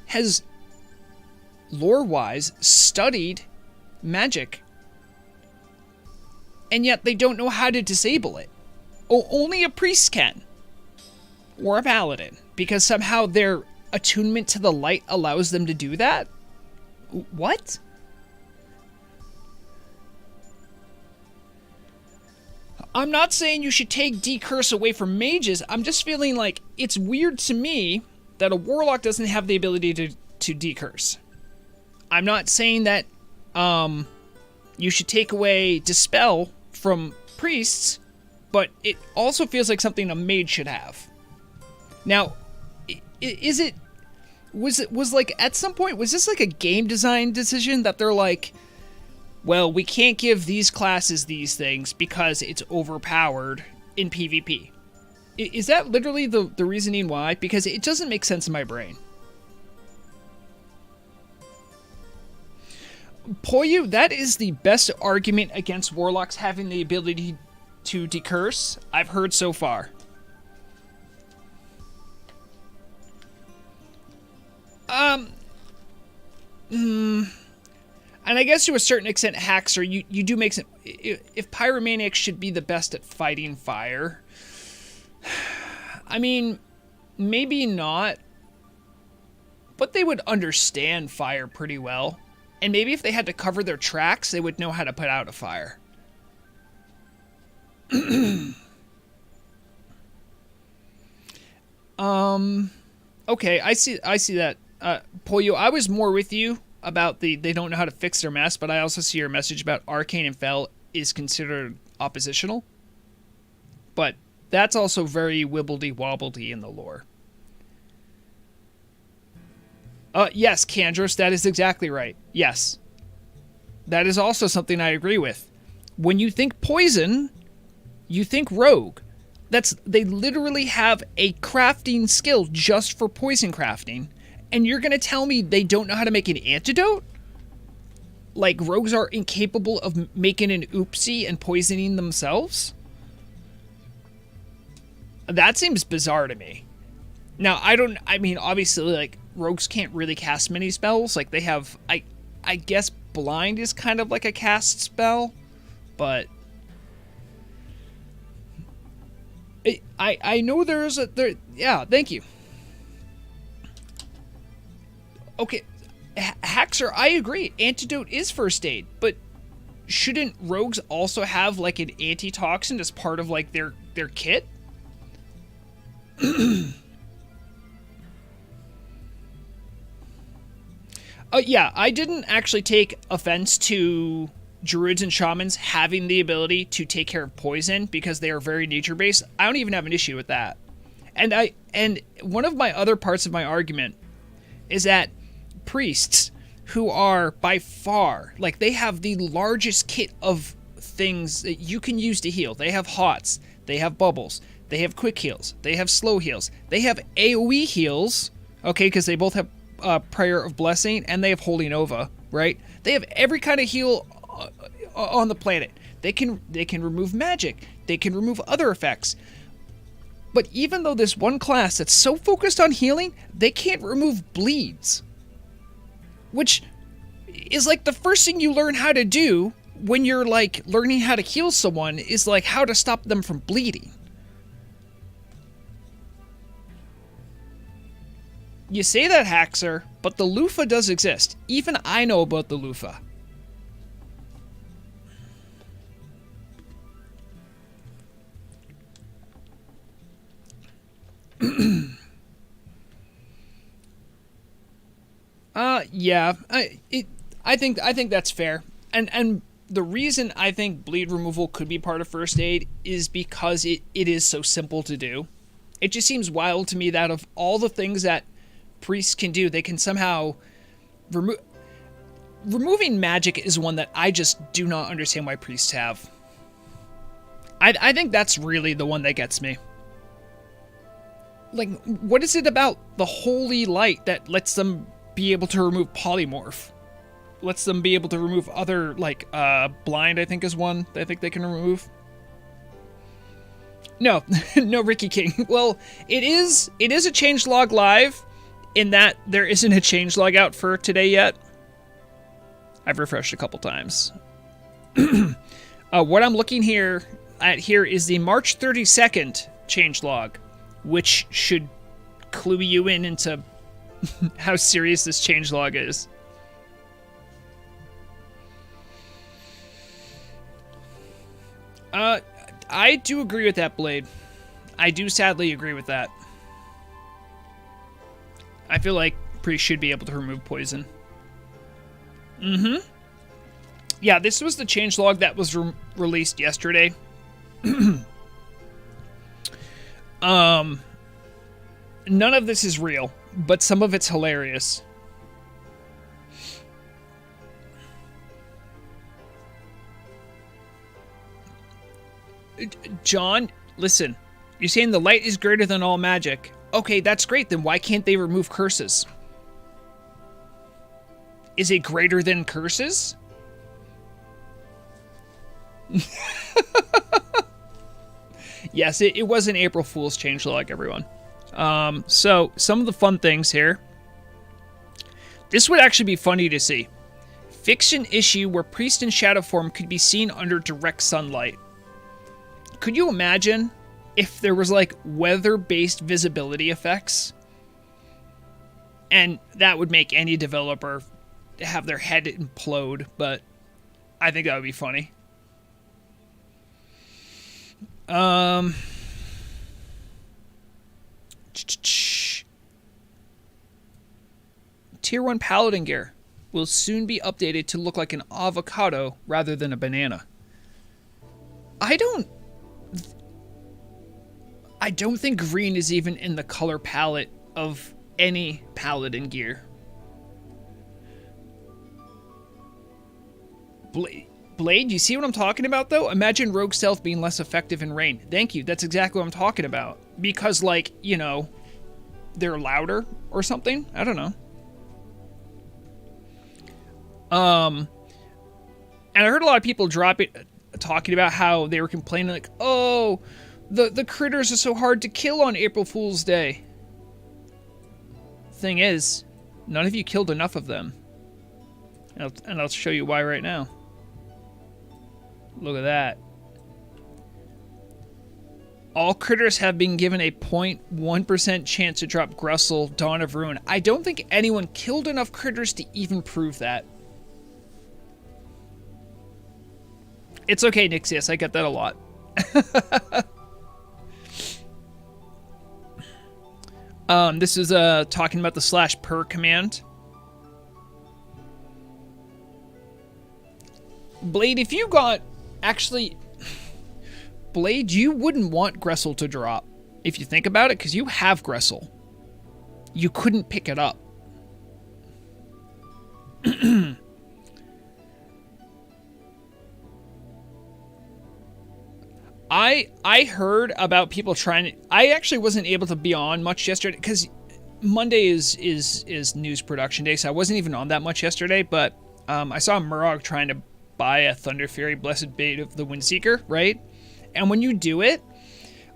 has, lore-wise, studied magic. And yet they don't know how to disable it. Oh, only a priest can. Or a paladin. Because somehow their attunement to the light allows them to do that? What? I'm not saying you should take decurse away from mages. I'm just feeling like it's weird to me that a warlock doesn't have the ability to decurse. I'm not saying that you should take away dispel from priests, but it also feels like something a mage should have. Now, was like at some point, was this like a game design decision that they're like, well, we can't give these classes these things because it's overpowered in PvP? Is that literally the reasoning why? Because it doesn't make sense in my brain. Poyu, that is the best argument against warlocks having the ability to decurse I've heard so far. And I guess to a certain extent, Haxer, you do make sense. If pyromaniacs should be the best at fighting fire, I mean, maybe not, but they would understand fire pretty well. And maybe if they had to cover their tracks, they would know how to put out a fire. Okay, I see that. Pollo, I was more with you about they don't know how to fix their mess, but I also see your message about Arcane and Fel is considered oppositional. But that's also very wibbledy-wobbledy in the lore. Yes, Kandros, that is exactly right. Yes. That is also something I agree with. When you think poison, you think rogue. They literally have a crafting skill just for poison crafting. And you're going to tell me they don't know how to make an antidote? Like rogues are incapable of making an oopsie and poisoning themselves? That seems bizarre to me. Now, I mean, obviously, like, rogues can't really cast many spells. Like, they have, I guess blind is kind of like a cast spell, but I know yeah, thank you. Okay, Haxer, I agree. Antidote is first aid, but shouldn't rogues also have, like, an antitoxin as part of, like, their kit? Yeah, I didn't actually take offense to druids and shamans having the ability to take care of poison because they are very nature-based. I don't even have an issue with that. And one of my other parts of my argument is that priests, who are by far, like, they have the largest kit of things that you can use to heal. They have hots, they have bubbles, they have quick heals, they have slow heals, they have AoE heals, okay, because they both have Prayer of Blessing, and they have Holy Nova, right? They have every kind of heal on the planet. They can remove magic. They can remove other effects. But even though this one class that's so focused on healing, they can't remove bleeds. Which is like the first thing you learn how to do when you're like learning how to heal someone is like how to stop them from bleeding. You say that, Haxer, but the loofah does exist. Even I know about the loofah. Yeah. I think that's fair. And the reason I think bleed removal could be part of first aid is because it is so simple to do. It just seems wild to me that of all the things that priests can do, they can somehow remove. Removing magic is one that I just do not understand why priests have. I think that's really the one that gets me. Like, what is it about the holy light that lets them be able to remove polymorph? Lets them be able to remove other, like, blind, I think is one that I think they can remove. No, no Ricky King. Well, it is a changelog live in that there isn't a changelog out for today yet. I've refreshed a couple times. What I'm looking at here is the March 32nd changelog, which should clue you into how serious this changelog is. I do agree with that, Blade. I do sadly agree with that. I feel like priests should be able to remove poison. Mm-hmm. Yeah, this was the changelog that was released yesterday. None of this is real, but some of it's hilarious. John, listen. You're saying the light is greater than all magic. Okay, that's great. Then why can't they remove curses? Is it greater than curses? Yes, it was an April Fool's changelog, everyone. So, some of the fun things here. This would actually be funny to see. Fiction issue where priest in shadow form could be seen under direct sunlight. Could you imagine if there was, like, weather-based visibility effects? And that would make any developer have their head implode, but I think that would be funny. Tier 1 Paladin gear will soon be updated to look like an avocado rather than a banana. I don't think green is even in the color palette of any Paladin gear. Blade, you see what I'm talking about, though? Imagine Rogue Stealth being less effective in rain. Thank you. That's exactly what I'm talking about. Because, like, you know, they're louder or something? I don't know. And I heard a lot of people talking about how they were complaining, like, oh, the critters are so hard to kill on April Fool's Day. Thing is, none of you killed enough of them. And I'll show you why right now. Look at that. All critters have been given a 0.1% chance to drop Grusel, Dawn of Ruin. I don't think anyone killed enough critters to even prove that. It's okay, Nixius. I get that a lot. This is talking about the /per command. Blade, if you got... Actually, Blade, you wouldn't want Gressel to drop, if you think about it, because you have Gressel. You couldn't pick it up. I heard about people trying to... I actually wasn't able to be on much yesterday, because Monday is news production day, so I wasn't even on that much yesterday, but I saw Murog trying to buy a Thunder Fury Blessed Bait of the Windseeker, right? And when you do it,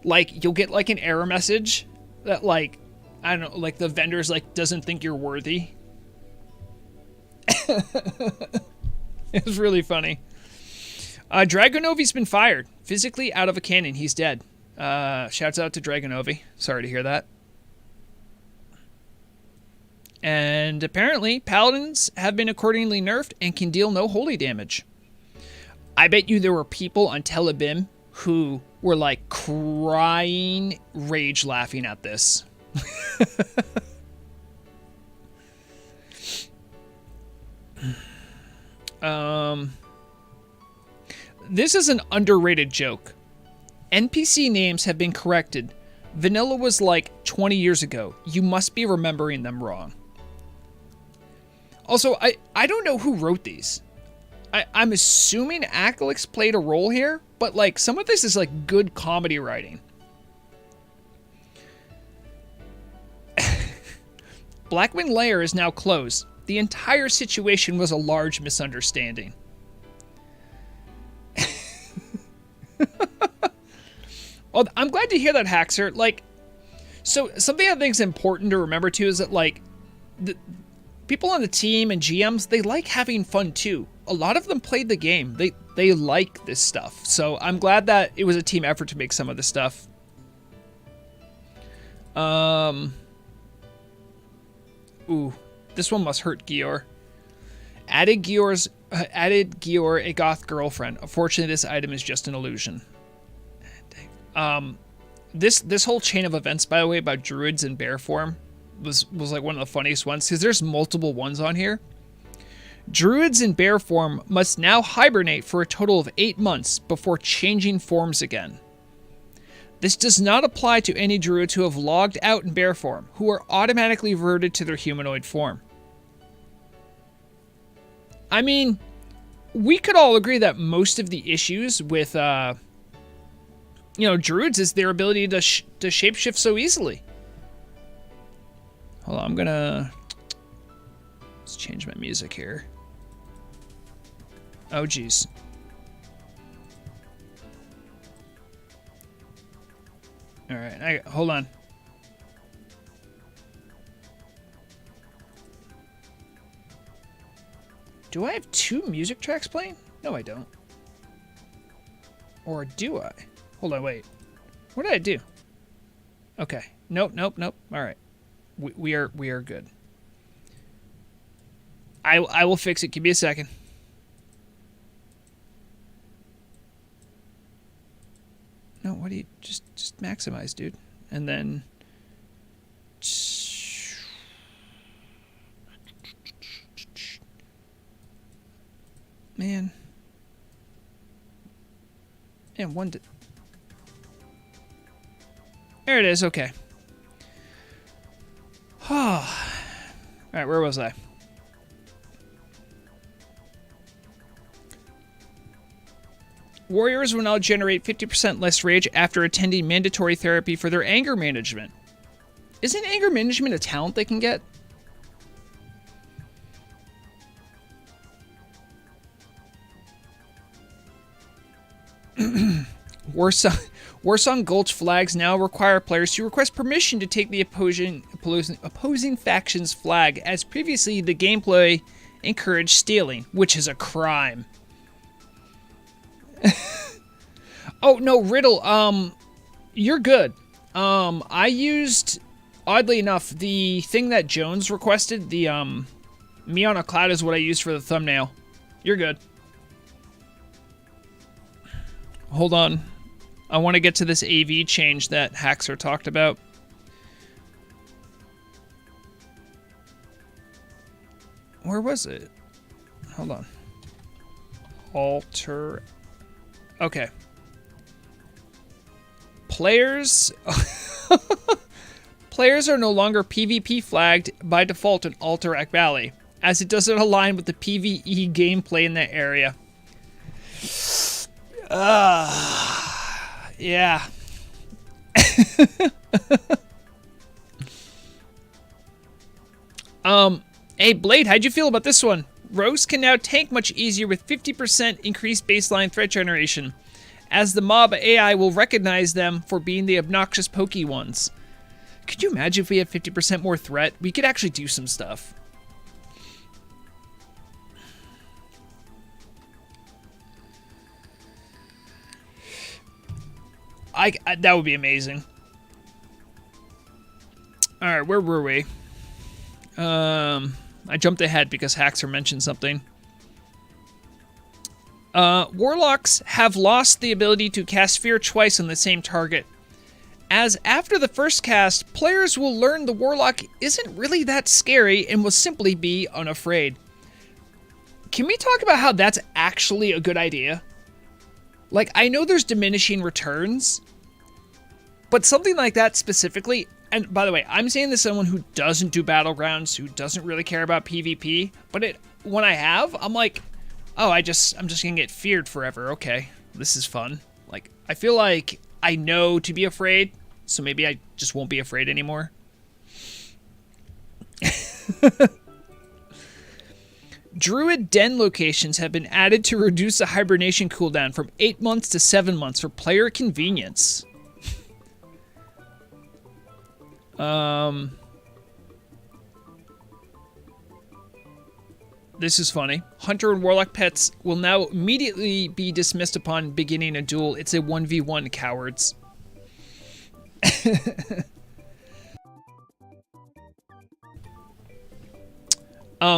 like, you'll get, like, an error message that, like, I don't know, like, the vendor's, like, doesn't think you're worthy. It was really funny. Dragonovi's been fired. Physically out of a cannon. He's dead. Shouts out to Dragonovi. Sorry to hear that. And apparently, paladins have been accordingly nerfed and can deal no holy damage. I bet you there were people on Telebim who were like crying, rage laughing at this. This is an underrated joke. NPC names have been corrected. Vanilla was like 20 years ago. You must be remembering them wrong. Also, I don't know who wrote these. I'm assuming Acalix played a role here, but like some of this is like good comedy writing. Blackwind Lair is now closed. The entire situation was a large misunderstanding. Well, I'm glad to hear that, Haxer. Like, so something I think is important to remember too is that like the people on the team and GMs, they like having fun too. A lot of them played the game. They like this stuff. So I'm glad that it was a team effort to make some of this stuff. Ooh, this one must hurt Gior. Added Gior a goth girlfriend. Unfortunately, this item is just an illusion. This whole chain of events, by the way, about druids in bear form was like one of the funniest ones because there's multiple ones on here. Druids in bear form must now hibernate for a total of 8 months before changing forms again. This does not apply to any druids who have logged out in bear form, who are automatically reverted to their humanoid form. I mean, we could all agree that most of the issues with, druids is their ability to shapeshift so easily. Hold on, let's change my music here. Oh, geez. All right, hold on. Do I have 2 music tracks playing? No, I don't. Or do I? Hold on, wait. What did I do? Okay. Nope. All right. We are good. I will fix it. Give me a second. No, what do you just maximize, dude? And then man. And one there it is, okay. Alright, where was I? Warriors will now generate 50% less rage after attending mandatory therapy for their anger management. Isn't anger management a talent they can get? Warsong Gulch flags now require players to request permission to take the opposing faction's flag, as previously the gameplay encouraged stealing, which is a crime. Oh, no, Riddle, you're good. I used, oddly enough, the thing that Jones requested, the, me on a cloud is what I used for the thumbnail. You're good. Hold on. I want to get to this AV change that Haxer talked about. Where was it? Hold on. Alter. Okay. Players are no longer PvP flagged by default in Alterac Valley, as it doesn't align with the PvE gameplay in that area. Yeah. Hey Blade, how'd you feel about this one? Rogues can now tank much easier with 50% increased baseline threat generation, as the mob AI will recognize them for being the obnoxious pokey ones. Could you imagine if we had 50% more threat? We could actually do some stuff. That would be amazing. Alright, where were we? I jumped ahead because Haxer mentioned something. Warlocks have lost the ability to cast Fear twice on the same target, as after the first cast, players will learn the Warlock isn't really that scary and will simply be unafraid. Can we talk about how that's actually a good idea? Like, I know there's diminishing returns, but something like that specifically, and by the way, I'm saying this as someone who doesn't do Battlegrounds, who doesn't really care about PvP, but when I have, I'm like, oh, I'm just gonna get feared forever. Okay, this is fun. Like, I feel like I know to be afraid, so maybe I just won't be afraid anymore. Druid Den locations have been added to reduce the hibernation cooldown from 8 months to 7 months for player convenience. This is funny. Hunter and Warlock pets will now immediately be dismissed upon beginning a duel. It's a 1v1, cowards.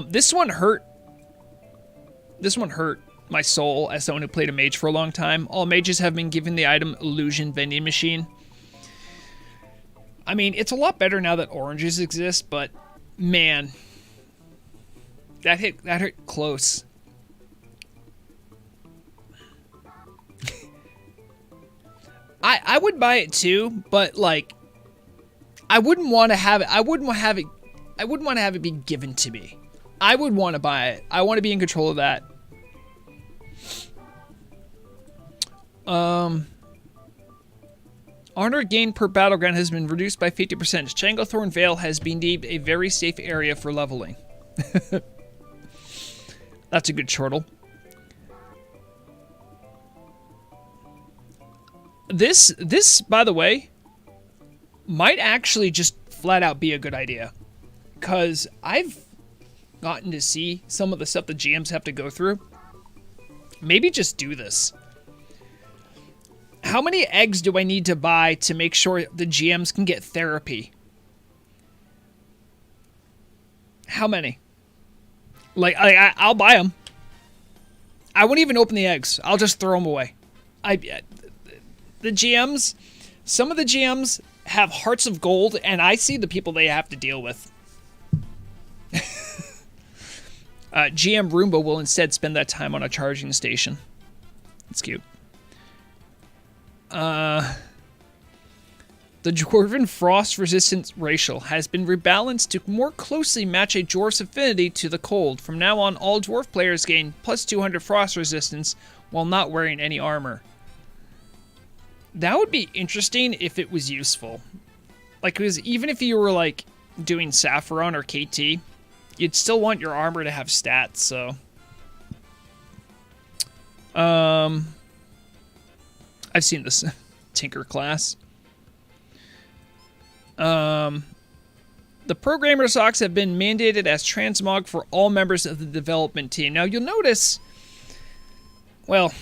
This one hurt. This one hurt my soul as someone who played a mage for a long time. All mages have been given the item Illusion Vending Machine. I mean, it's a lot better now that oranges exist, but man, that hit close. I would buy it too, but like, I wouldn't want to have it. I wouldn't want to have it be given to me. I would want to buy it. I want to be in control of that. Honor gained per battleground has been reduced by 50%. Changlethorn Vale has been deemed a very safe area for leveling. That's a good chortle. This, by the way, might actually just flat out be a good idea. Because I've gotten to see some of the stuff the GMs have to go through. Maybe just do this. How many eggs do I need to buy to make sure the GMs can get therapy? How many? Like, I'll buy them. I won't even open the eggs. I'll just throw them away. The GMs, some of the GMs have hearts of gold, and I see the people they have to deal with. GM Roomba will instead spend that time on a charging station. It's cute. The Dwarven Frost Resistance racial has been rebalanced to more closely match a dwarf's affinity to the cold. From now on, all dwarf players gain plus 200 frost resistance while not wearing any armor. That would be interesting if it was useful. Like, because even if you were, like, doing Saffron or KT, you'd still want your armor to have stats, so... I've seen this Tinker class. The programmer socks have been mandated as transmog for all members of the development team. Now, you'll notice... Well...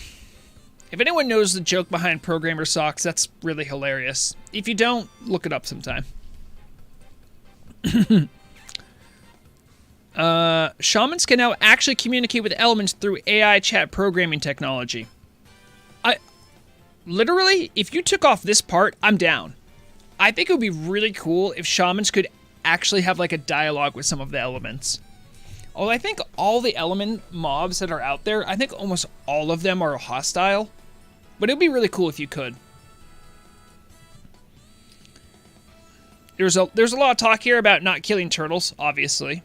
If anyone knows the joke behind programmer socks, that's really hilarious. If you don't, look it up sometime. Shamans can now actually communicate with elements through AI chat programming technology. Literally, if you took off this part, I'm down. I think it would be really cool if shamans could actually have like a dialogue with some of the elements. Although I think all the element mobs that are out there, I think almost all of them are hostile. But it would be really cool if you could. There's a lot of talk here about not killing turtles, obviously.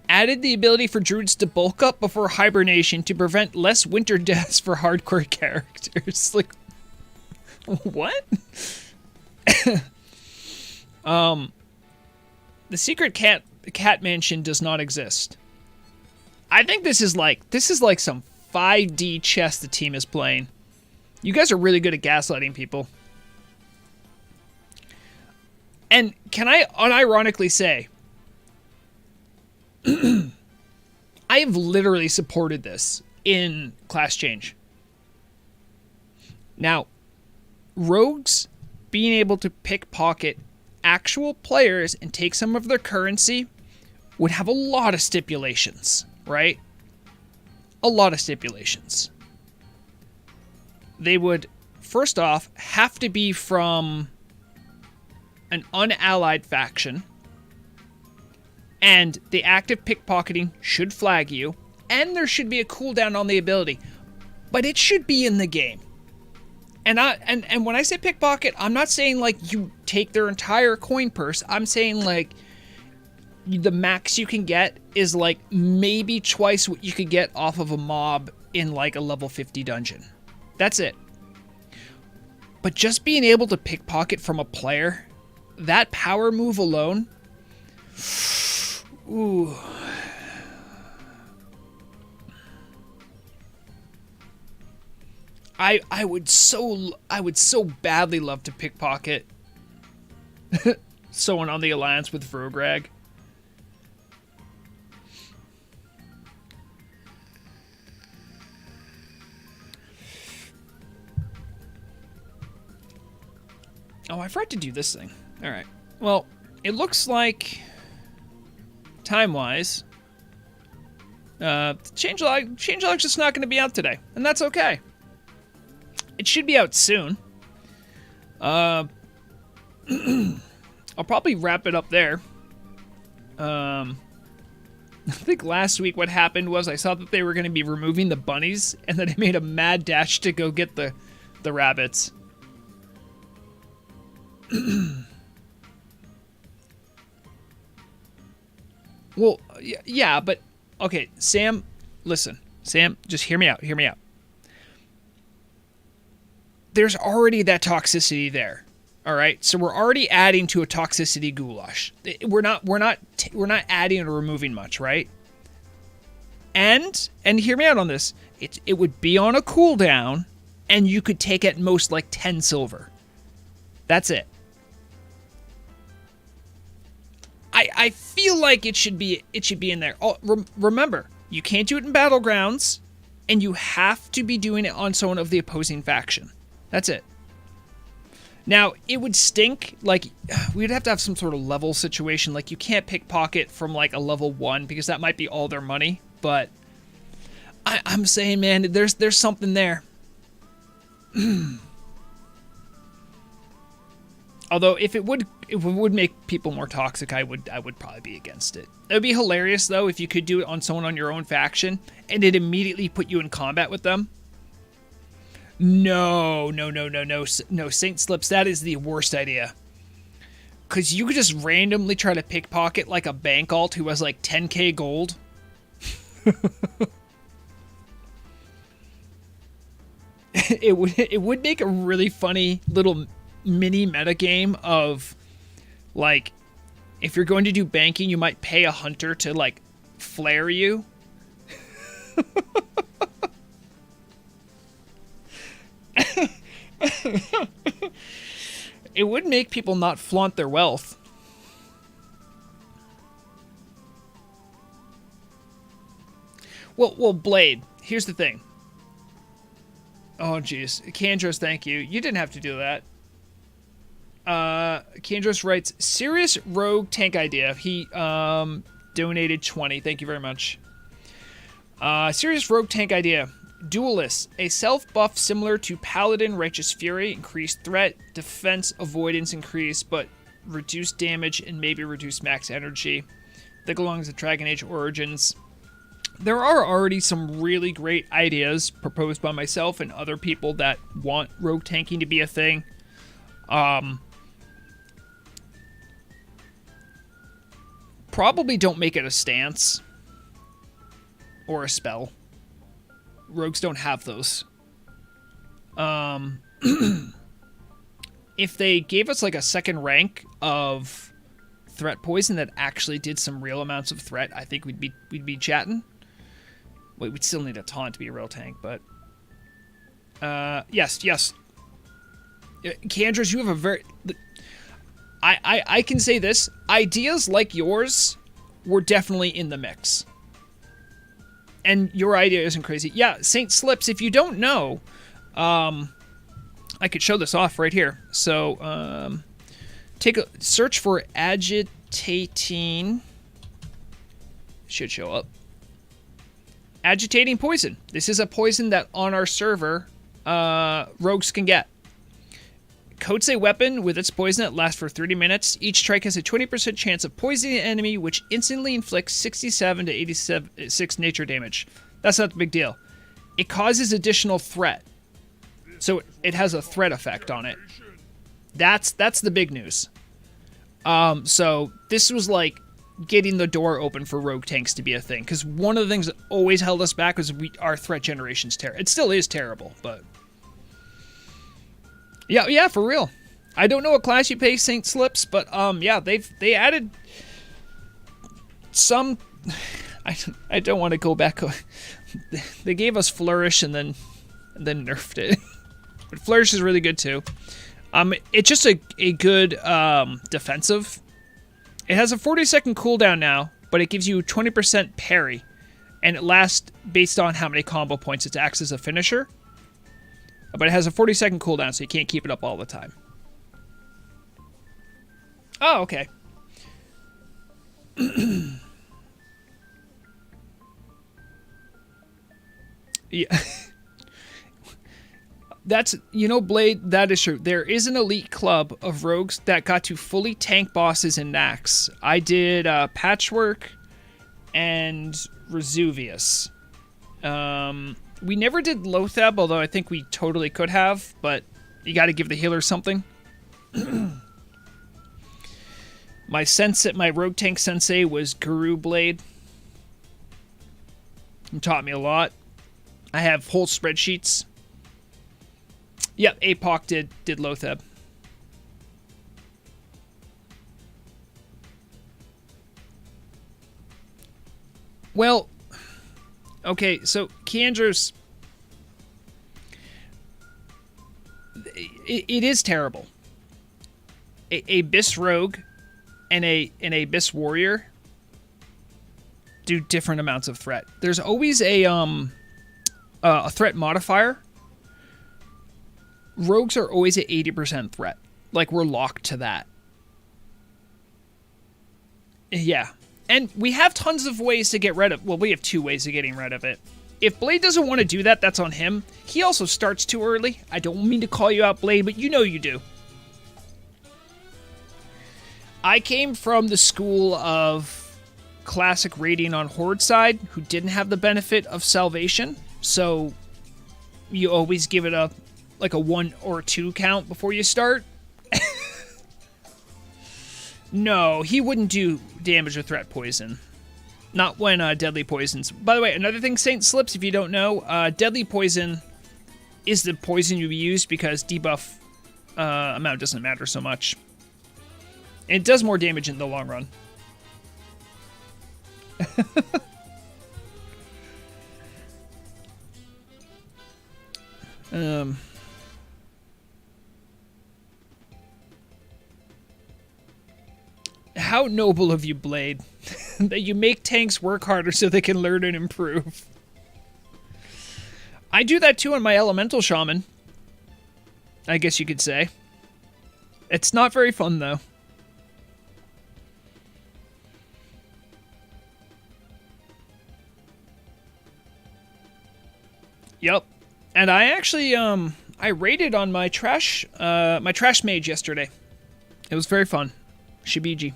Added the ability for druids to bulk up before hibernation to prevent less winter deaths for hardcore characters. Like, what? The secret cat mansion does not exist. I think this is like some 5D chess the team is playing. You guys are really good at gaslighting people. And can I unironically say, I have literally supported this in class change. Now, rogues being able to pickpocket actual players and take some of their currency would have a lot of stipulations, right? A lot of stipulations. They would, first off, have to be from an unallied faction, and the act of pickpocketing should flag you, and there should be a cooldown on the ability, but it should be in the game. And when I say pickpocket, I'm not saying like you take their entire coin purse. I'm saying like the max you can get is like maybe twice what you could get off of a mob in like a level 50 dungeon. That's it. But just being able to pickpocket from a player, that power move alone, ooh. I would so badly love to pickpocket someone on the alliance with Vrograg. Oh, I forgot to do this thing. All right. Well, it looks like time-wise, Changelog's just not going to be out today, and that's okay. It should be out soon. I'll probably wrap it up there. I think last week what happened was I saw that they were going to be removing the bunnies, and then I made a mad dash to go get the rabbits. Well, yeah, but okay, Sam, listen. Sam, just hear me out. There's already that toxicity there. All right? So we're already adding to a toxicity goulash. We're not adding or removing much, right? And hear me out on this. It would be on a cooldown, and you could take at most like 10 silver. That's it. I feel like it should be in there. Oh, remember, you can't do it in Battlegrounds, and you have to be doing it on someone of the opposing faction. That's it. Now, it would stink, like, we'd have to have some sort of level situation, like you can't pickpocket from like a level 1, because that might be all their money, but I'm saying, man, there's something there. Although, if it would make people more toxic, I would probably be against it. It would be hilarious, though, if you could do it on someone on your own faction, and it immediately put you in combat with them. No, Saint Slips, that is the worst idea. Because you could just randomly try to pickpocket, like, a bank alt who has, like, 10k gold. It would make a really funny little mini metagame of, like, if you're going to do banking, you might pay a hunter to, like, flare you. It would make people not flaunt their wealth. Well, Blade, here's the thing. Oh, jeez. Kandros, thank you. You didn't have to do that. Kandros writes, serious rogue tank idea. He donated 20. Thank you very much. Serious rogue tank idea. Duelist. A self-buff similar to Paladin Righteous Fury. Increased threat, defense, avoidance increase, but reduced damage and maybe reduced max energy. That belongs to Dragon Age Origins. There are already some really great ideas proposed by myself and other people that want rogue tanking to be a thing. Probably don't make it a stance or a spell. Rogues don't have those. If they gave us like a second rank of threat poison that actually did some real amounts of threat, I think we'd be chatting. Wait, we'd still need a taunt to be a real tank, but yes. Kandros, you have a very... I can say this. Ideas like yours were definitely in the mix. And your idea isn't crazy. Yeah, Saint Slips, if you don't know, I could show this off right here. So, take a search for agitating. Should show up. Agitating poison. This is a poison that on our server, rogues can get. Coats a weapon with its poison that lasts for 30 minutes. Each strike has a 20% chance of poisoning an enemy, which instantly inflicts 67 to 86 nature damage. That's not the big deal. It causes additional threat. So it has a threat effect on it. That's the big news. So this was like getting the door open for rogue tanks to be a thing. Because one of the things that always held us back was our threat generation's terrible. It still is terrible, but... Yeah, for real. I don't know what class you pay Saint Slips, but yeah, they added some. I don't want to go back. They gave us Flourish and then nerfed it. But Flourish is really good too. It's just a good defensive. It has a 40-second cooldown now, but it gives you 20% parry, and it lasts based on how many combo points it acts as a finisher. But it has a 40-second cooldown, so you can't keep it up all the time. Oh, okay. Yeah. That's, Blade, that is true. There is an elite club of rogues that got to fully tank bosses in Nax. I did Patchwork and Resuvius. We never did Lothab, although I think we totally could have, but you got to give the healer something. My rogue tank sensei was Guru Blade. He taught me a lot. I have whole spreadsheets. Yep, APOC did Lothab. Well, okay, so Keandre's... It is terrible. A Bis Rogue and a Bis Warrior do different amounts of threat. There's always a threat modifier. Rogues are always at 80% threat. Like, we're locked to that. Yeah. And we have tons of ways to get rid of... Well, we have 2 ways of getting rid of it. If Blade doesn't want to do that, that's on him. He also starts too early. I don't mean to call you out, Blade, but you know you do. I came from the school of classic raiding on Horde side, who didn't have the benefit of salvation. So you always give it a 1 or 2 count before you start. No, he wouldn't do damage or threat poison. Not when deadly poisons. By the way, another thing, Saint Slips, if you don't know, deadly poison is the poison you use because debuff amount doesn't matter so much. And it does more damage in the long run. How noble of you, Blade, that you make tanks work harder so they can learn and improve. I do that too on my elemental shaman, I guess you could say. It's not very fun, though. Yep. And I actually, I raided on my trash mage yesterday. It was very fun. Shibiji.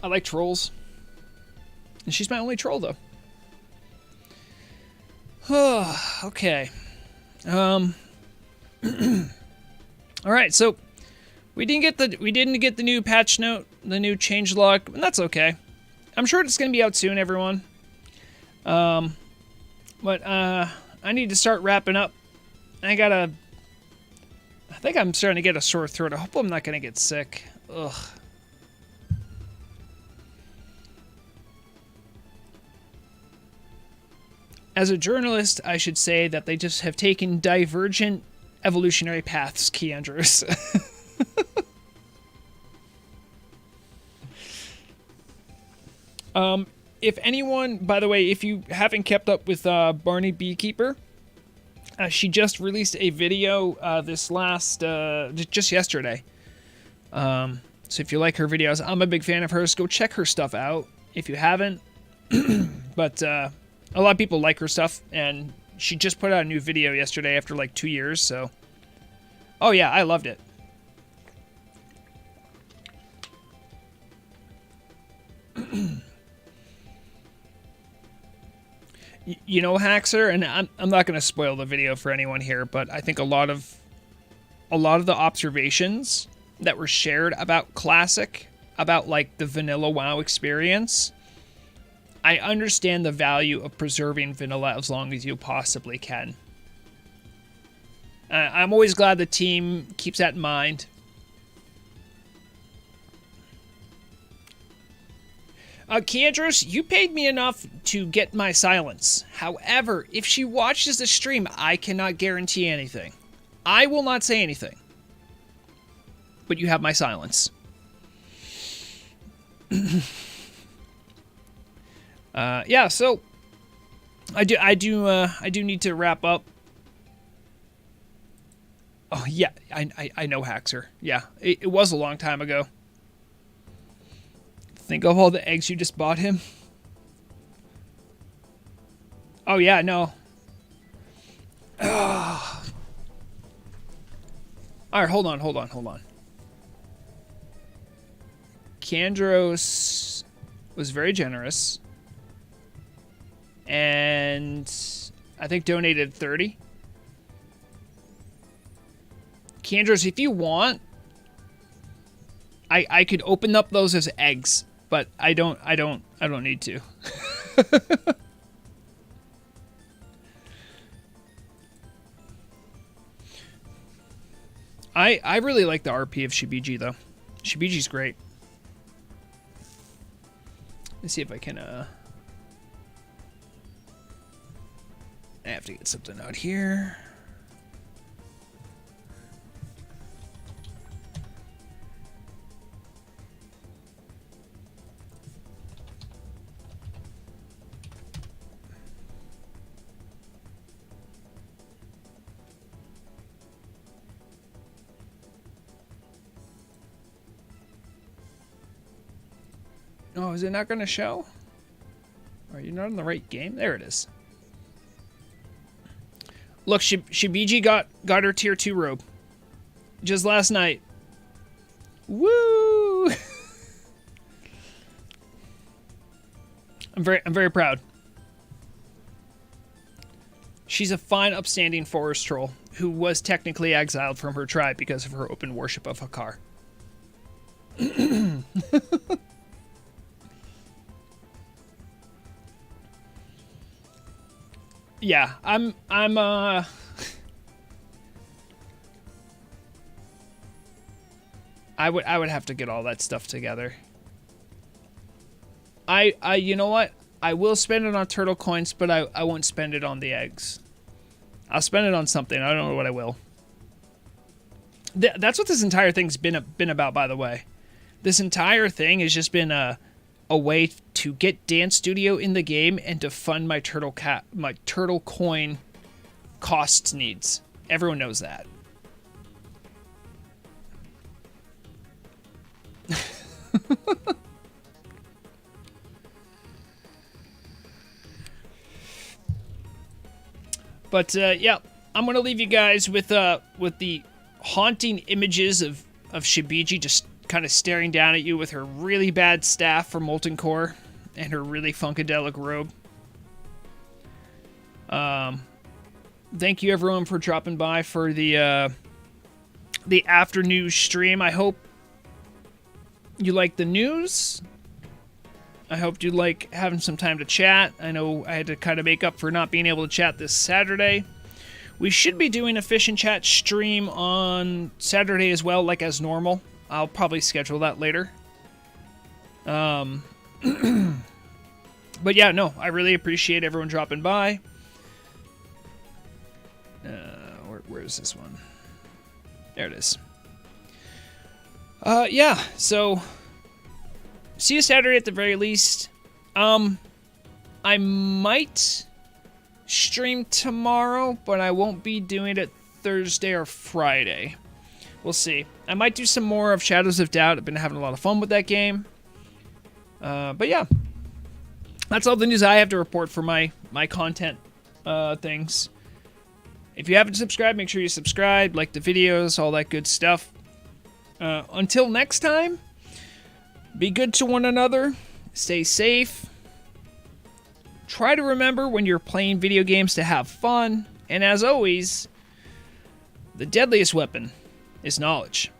I like trolls. And she's my only troll, though. Okay. All right, so we didn't get the new patch note, the new changelog, and that's okay. I'm sure it's gonna be out soon, everyone. But I need to start wrapping up. I think I'm starting to get a sore throat. I hope I'm not gonna get sick. Ugh. As a journalist, I should say that they just have taken divergent evolutionary paths, Keandrews. If anyone, by the way, if you haven't kept up with Barney Beekeeper, She just released a video just yesterday. So if you like her videos, I'm a big fan of hers. Go check her stuff out if you haven't. But a lot of people like her stuff, and she just put out a new video yesterday after like 2 years. So, oh yeah, I loved it. You know, Haxer, and I'm not going to spoil the video for anyone here, but I think a lot of the observations that were shared about Classic, about like the vanilla WoW experience, I understand the value of preserving vanilla as long as you possibly can. I'm always glad the team keeps that in mind. Kiandros, you paid me enough to get my silence. However, if she watches the stream, I cannot guarantee anything. I will not say anything. But you have my silence. Yeah, so I do need to wrap up. Oh yeah, I know Haxer. Yeah, it was a long time ago. Think of all the eggs you just bought him. Oh yeah, no. All right, hold on. Kandros was very generous, and I think donated 30. Kandros, if you want, I could open up those as eggs, but I don't need to. I really like the RP of Shibiji though. Shibiji's great. Let's see if I can I have to get something out here. Oh, is it not going to show? Are you not in the right game? There it is. Look, Shibiji got her tier 2 robe. Just last night. Woo! I'm very proud. She's a fine, upstanding forest troll who was technically exiled from her tribe because of her open worship of Hakar. Yeah, I would have to get all that stuff together. You know what? I will spend it on turtle coins, but I won't spend it on the eggs. I'll spend it on something. I don't know what I will. That's what this entire thing's been about, by the way. This entire thing has just been a way to get Dance Studio in the game and to fund my turtle coin cost needs. Everyone knows that. But yeah, I'm gonna leave you guys with the haunting images of Shibiji just kind of staring down at you with her really bad staff for Molten Core and her really funkadelic robe. Thank you everyone for dropping by for the after news stream. I hope you like the news. I hope you like having some time to chat. I know I had to kind of make up for not being able to chat this Saturday. We should be doing a Fish and Chat stream on Saturday as well, like as normal. I'll probably schedule that later. But yeah, no, I really appreciate everyone dropping by. Where is this one? There it is. Yeah, so see you Saturday at the very least. I might stream tomorrow, but I won't be doing it Thursday or Friday. We'll see. I might do some more of Shadows of Doubt. I've been having a lot of fun with that game. But yeah, that's all the news I have to report for my content things. If you haven't subscribed, make sure you subscribe, like the videos, all that good stuff. Until next time, be good to one another, stay safe. Try to remember when you're playing video games to have fun, and as always, the deadliest weapon is knowledge.